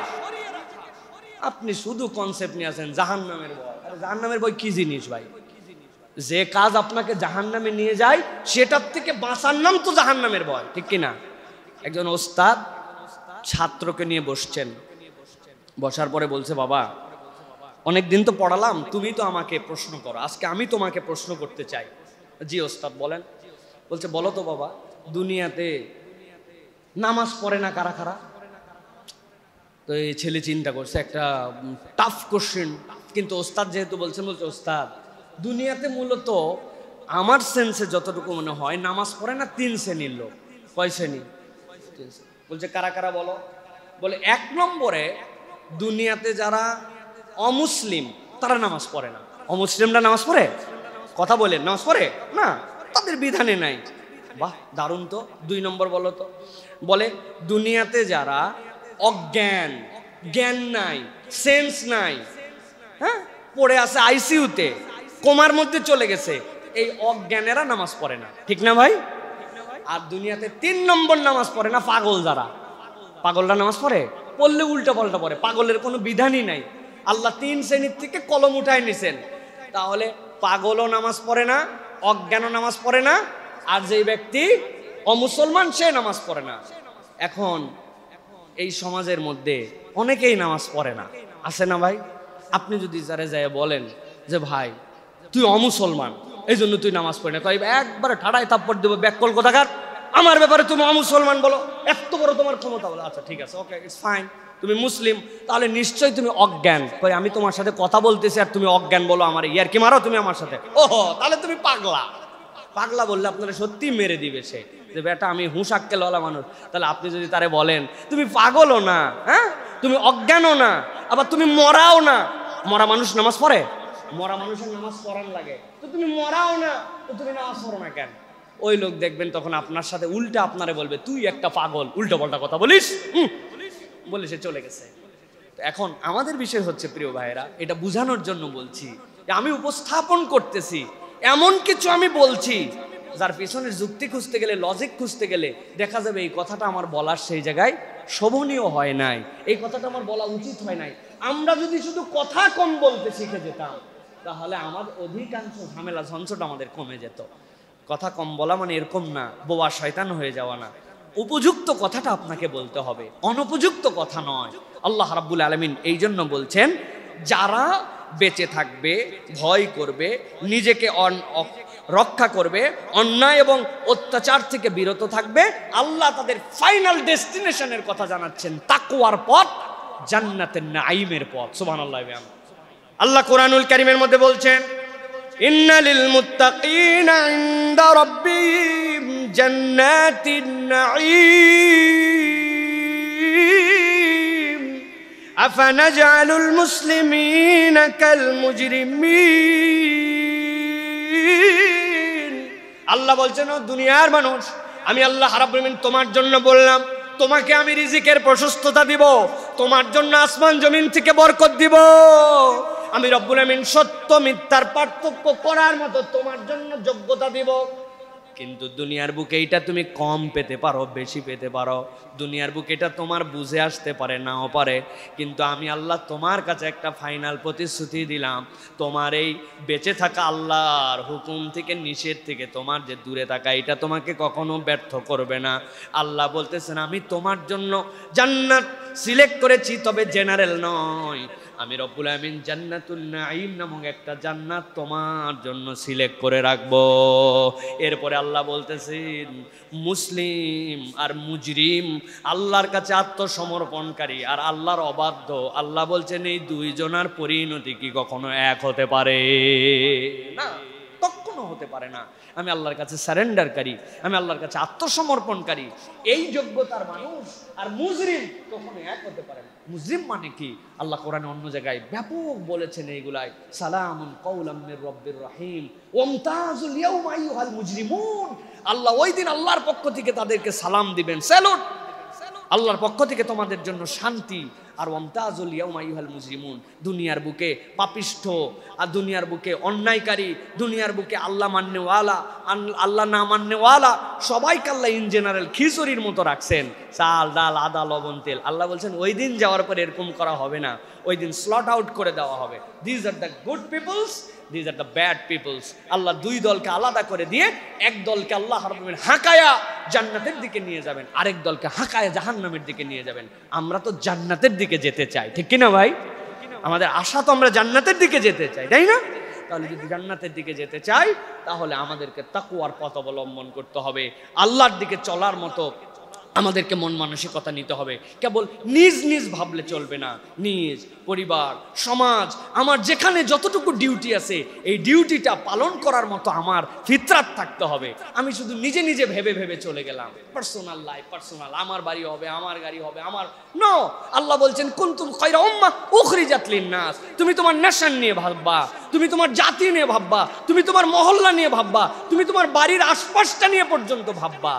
আপনি শুধু কনসেপ্ট নিয়ে আছেন জাহান্নামের ভয়। আরে জাহান্নামের ভয় কি জিনিস ভাই? যে কাজ আপনাকে জাহান্নামে নিয়ে যায় সেটার থেকে বাঁচার নাম তো জাহান্নামের ভয়, ঠিক কিনা? একজন ওস্তাদ ছাত্রকে নিয়ে বসছেন, বসার পরে বলছে বাবা অনেক দিন তো পড়ালাম, তুমি তো আমাকে প্রশ্ন করো, আজকে আমি তোমাকে প্রশ্ন করতে চাই। জি ওস্তাদ বলেন। বলছে বলো তো বাবা, দুনিয়াতে নামাজ পড়ে না কারা কারা? তো এই ছেলে চিন্তা করছে একটা টাফ কোশ্চেন, কিন্তু ওস্তাদ যেহেতু বলছেন, বলছে ওস্তাদ দুনিয়াতে মূলত আমার সেন্সে যতটুকু মনে হয় নামাজ পড়ে না 3 শ্রেণীর লোক। কয় শ্রেণী? বলছে কারা কারা বলো? বলে 1 নম্বরে দুনিয়াতে যারা অমুসলিম তারা নামাজ পড়ে না। অমুসলিমরা নামাজ পড়ে? কথা বলেন, নামাজ পড়ে না, তাদের বিধানে নাই। বাহ দারুণ তো। 2 নম্বর বলো তো? বলে দুনিয়াতে যারা অজ্ঞান, জ্ঞান নাই, সেন্স নাই, হ্যাঁ, পড়ে আছে আইসিইউতে, কোমার মধ্যে চলে গেছে, এই অজ্ঞানেরা নামাজ পড়ে না, ঠিক না ভাই? আর দুনিয়াতে 3 নম্বর নামাজ পড়ে না পাগল যারা। পাগলরা নামাজ পড়ে? পড়লে উল্টা পাল্টা পড়ে, পাগলের কোনো বিধানই নাই। আল্লাহ 3 শ্রেণীর থেকে কলম উঠায় নিছেন। তাহলে পাগলও নামাজ পড়ে না, অজ্ঞানও নামাজ পড়ে না, আর যেই ব্যক্তি অমুসলমান সে নামাজ পড়ে না। এখন এই সমাজের মধ্যে অনেকেই নামাজ পড়ে না, আছে না ভাই? আপনি যদি যারা যায় বলেন যে ভাই তুই অমুসলমান এই জন্য তুই নামাজ পড়ি না, তাই একবারে ঠাড়ায় থাপ্পড় দেবো, ব্যাককল কোথাকার, আমার ব্যাপারে তুমি অমুসলমান বলো, এত বড় তোমার ক্ষমতা। বলো আচ্ছা ঠিক আছে, ওকে ইটস ফাইন, তুমি মুসলিম, তাহলে নিশ্চয়ই তুমি অজ্ঞান। কই আমি তোমার সাথে কথা বলতেছি আর তুমি অজ্ঞান বলো, আমার ইয়ার কি মারো তুমি আমার সাথে? ওহো, তাহলে তুমি পাগলা। পাগলা বললে আপনারা সত্যি মেরে দিবে সে, যে বেটা আমি হুঁশাক্কেলওয়ালা মানুষ। তাহলে আপনি যদি তারে বলেন তুমি পাগলও না, হ্যাঁ, তুমি অজ্ঞানও না, আবার তুমি মরাও না। মরা মানুষ নামাজ পড়ে? মরা মানুষের নামাজ পড়ান লাগে, তো তুমি মরাও না, তো তুমি নামাজ পড়ো না কেন? ওই লোক দেখবেন তখন আপনার সাথে উল্টা আপনারে বলবে, তুই একটা পাগল, উল্টা পাল্টা কথা বলিস, বলে সে চলে গেছে। এখন আমাদের বিষয় হচ্ছে প্রিয় ভাইয়েরা, এটা বোঝানোর জন্য বলছি যে আমি উপস্থাপন করতেছি, এমন কিছু আমি বলছি যার পিছনের যুক্তি খুঁজতে গেলে, লজিক খুঁজতে গেলে দেখা যাবে এই কথাটা আমার বলার সেই জায়গায় শোভনীয় হয় নাই, এই কথাটা আমার বলা উচিত হয় নাই। আমরা যদি শুধু কথা কম বলতে শিখে যেতাম তাহলে আমার অধিকাংশ ঝামেলা ঝঞ্ঝট আমাদের কমে যেত। কথা কম বলা মানে এরকম না বোবা শয়তান হয়ে যাওয়া না, উপযুক্ত কথাটা আপনাকে বলতে হবে, অনুপযুক্ত কথা নয়। আল্লাহ রাব্বুল আলামিন এই জন্য বলছেন, যারা বেঁচে থাকবে, ভয় করবে, নিজেকে রক্ষা করবে, অন্যায় এবং অত্যাচার থেকে বিরত থাকবে, আল্লাহ তাদের ফাইনাল ডেস্টিনেশনের কথা জানাচ্ছেন, তাকওয়ার পথ, জান্নাতের নাঈমের পথ। সুবহানাল্লাহ। আল্লাহ কোরআনুল কারীমের মধ্যে বলছেন, ইন্না লিল মুত্তাকিনা ইনদা রাব্বিহিম জান্নাতিন নাঈম আফানাজআলুল মুসলিমিনা কাল মুজরিমিন। আল্লাহ বলছেন, ও দুনিয়ার মানুষ, আমি আল্লাহ রাব্বুল আলামিন তোমার জন্য বললাম, তোমাকে আমি রিজিকের প্রশস্ততা দিব, তোমার জন্য আসমান জমিন থেকে বরকত দিব, আমি রব্বুল আমিন সত্য মিথ্যার পার্থক্য করার মতো তোমার জন্য যোগ্যতা দিব। কিন্তু দুনিয়ার বুকে এটা তুমি কম পেতে পারো, বেশি পেতে পারো, দুনিয়ার বুকে এটা তোমার বুঝে আসতে পারে, নাও পারে, কিন্তু আমি আল্লাহ তোমার কাছে একটা ফাইনাল প্রতিশ্রুতি দিলাম, তোমার এই বেঁচে থাকা আল্লাহর হুকুম থেকে, নিষেধ থেকে তোমার যে দূরে থাকা, এটা তোমাকে কখনো ব্যর্থ করবে না। আল্লাহ বলতেছেন, আমি তোমার জন্য জান্নাত সিলেক্ট করেছি, তবে জেনারেল নয়, আমি রব্বুল আমিন জান্নাতুন নাঈম নামক একটা জান্নাত তোমার জন্য সিলেক্ট করে রাখবো। এরপরে আল্লাহ বলতেছেন, মুসলিম আর মুজরিম, আল্লাহর কাছে আত্মসমর্পণকারী আর আল্লাহর অবাধ্য, আল্লাহ বলছেন এই দুইজনের পরিণতি কি কখনো এক হতে পারে? না, কখনো হতে পারে না। আমি আল্লাহর কাছে সারেন্ডারকারী, আমি আল্লাহর কাছে আত্মসমর্পণকারী, এই যোগ্যতার মানুষ আর মুজরিম কখনো এক হতে পারে না। মুজরিম মানে কি? আল্লাহ কোরআনে অন্য জায়গায় ব্যাপক বলেছেন এইগুলাই, সালামুন কাওলাম মির রব্বির রহিম ওয়ামতাজুল ইয়াউমা আইয়ুহাল মুজরিমুন। আল্লাহ ওই দিন আল্লাহর পক্ষ থেকে তাদেরকে সালাম দিবেন, স্যালুট, আল্লাহর পক্ষ থেকে তোমাদের জন্য শান্তি। আর ওয়ামতাজুল ইয়াউমা আইয়ুহাল মুজরিমুন, দুনিয়ার বুকে পাপিষ্ঠ আর দুনিয়ার বুকে অন্যায়কারী, দুনিয়ার বুকে আল্লাহ মাননেওয়ালা, আল্লাহ না মাননেওয়ালা, সবাইকে আল্লাহ ইন জেনারেল খিচুড়ির মতো রাখছেন, চাল ডাল আদা লবণ তেল। আল্লাহ বলছেন ওই দিন যাওয়ার পর এরকম করা হবে না, ওই দিন স্লট আউট করে দেওয়া হবে। This are the good peoples, this are the bad peoples. Allah দুই দলকে আলাদা করে দিয়ে এক দলকে আল্লাহ রাব্বুল আলামিন হাঁকায়া জান্নাতের দিকে নিয়ে যাবেন, আরেক দলকে হাঁকায়া জাহান্নামের দিকে নিয়ে যাবেন। আমরা তো জান্নাতের দিকে যেতে চাই, ঠিক কিনা ভাই? আমাদের আশা তো আমরা জান্নাতের দিকে যেতে চাই, তাই না? তাহলে যদি জান্নাতের দিকে যেতে চাই তাহলে আমাদেরকে তাকওয়ার পথ অবলম্বন করতে হবে, আল্লাহর দিকে চলার মতো আমাদেরকে মন মানসিকতা নিতে হবে। কেবল নিজ নিজ ভাবলে চলবে না, নিজ পরিবার, সমাজ, আমার যেখানে যতটুকু ডিউটি আছে এই ডিউটিটা পালন করার মতো আমার ফিতরাত থাকতে হবে। আমি শুধু নিজে নিজে ভেবে ভেবে চলে গেলাম, পার্সোনাল লাইফ, পার্সোনাল, আমার বাড়ি হবে, আমার গাড়ি হবে, আমার নো। আল্লাহ বলছেন, কুনতুম খায়রা উম্মাহ উখরিজাত লিন-নাস। তুমি তোমার নেশন নিয়ে ভাববা, তুমি তোমার জাতি নিয়ে ভাববা, তুমি তোমার মহল্লা নিয়ে ভাববা, তুমি তোমার বাড়ির আশপাশটা নিয়ে পর্যন্ত ভাববা।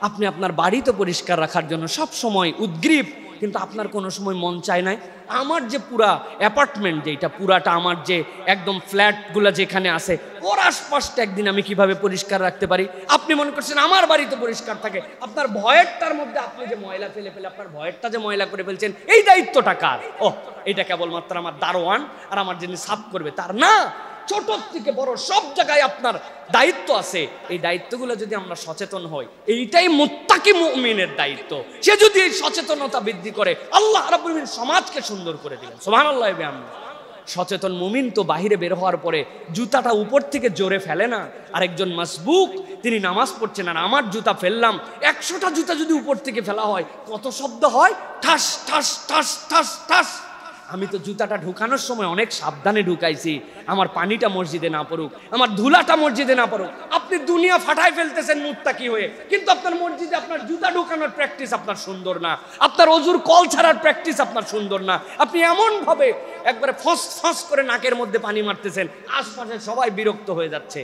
আপনি আপনার বাড়ি তো পরিষ্কার রাখার জন্য সব সময় উদ্গ্রীব, কিন্তু আপনার কোনো সময় মন চায় নাই আমার যে পুরা অ্যাপার্টমেন্ট, যেটা পুরাটা আমার যে একদম ফ্ল্যাটগুলো যেখানে আছে ওর আশপাশটা একদিন আমি কিভাবে পরিষ্কার রাখতে পারি? আপনি মনে করছেন আমার বাড়ি তো পরিষ্কার থাকে, আপনার ভয়েরটার মধ্যে আপনি যে ময়লা ফেলে ফেলে আপনার ভয়েরটা যে ময়লা করে ফেলছেন, এই দায়িত্বটা কার? ও, এটা কেবলমাত্র আমার দারোয়ান আর আমার যিনি সাফ করবে তার না। ছোট থেকে বড় সব জায়গায় আপনার দায়িত্ব আছে। এই দায়িত্বগুলো যদি আমরা সচেতন হই, এইটাই মুত্তাকি মুমিনের দায়িত্ব। সে যদি এই সচেতনতা বৃদ্ধি করে, আল্লাহ রাব্বুল আলামিন সমাজকে সুন্দর করে দিবেন। সুবহানাল্লাহ। সচেতন মুমিন তো বাহিরে বের হওয়ার পরে জুতাটা উপর থেকে জোরে ফেলে না। আরেকজন মাসবুক, তিনি নামাজ পড়ছেন আর আমার জুতা ফেললাম, 100টা জুতা যদি উপর থেকে ফেলা হয় কত শব্দ হয়? ঠাস ঠাস ঠাস ঠাস ঠাস। আমি তো জুতাটা ঢুকানোর সময় অনেক সাবধানে ঢুকাইছি, আমার পানিটা মসজিদে না পড়ুক, আমার ধুলাটা মসজিদে না পড়ুক। আপনি দুনিয়া ফাটায় ফেলতেছেন মুত্তাকি হয়ে, কিন্তু আপনার মসজিদে আপনার জুতা ঢুকানোর প্র্যাকটিস আপনার সুন্দর না, আপনার ওযুর কল ছাড়ার প্র্যাকটিস আপনার সুন্দর না। আপনি এমন ভাবে একবারে ফস ফস করে নাকের মধ্যে পানি মারতেছেন, আশপাশে সবাই বিরক্ত হয়ে যাচ্ছে,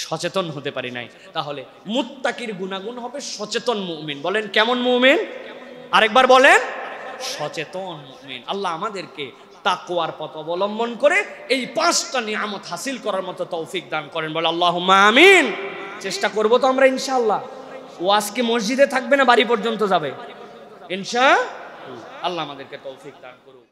সচেতন হতে পারি নাই। তাহলে মুত্তাকির গুণাগুণ হবে সচেতন মুমিন। বলেন কেমন মুমিন? আরেকবার বলেন, সচেতন মুমিন। আল্লাহ আমাদেরকে তাকওয়ার পথ অবলম্বন করে এই 5টা নিয়ামত হাসিল করার মতো তৌফিক দান করেন। বলে আল্লাহুম্মা আমিন। চেষ্টা করব তো আমরা ইনশাআল্লাহ। ওয়াজ কি মসজিদে থাকবে না বাড়ি পর্যন্ত যাবে? ইনশাআল্লাহ। আল্লাহ আমাদেরকে তৌফিক দান করুন।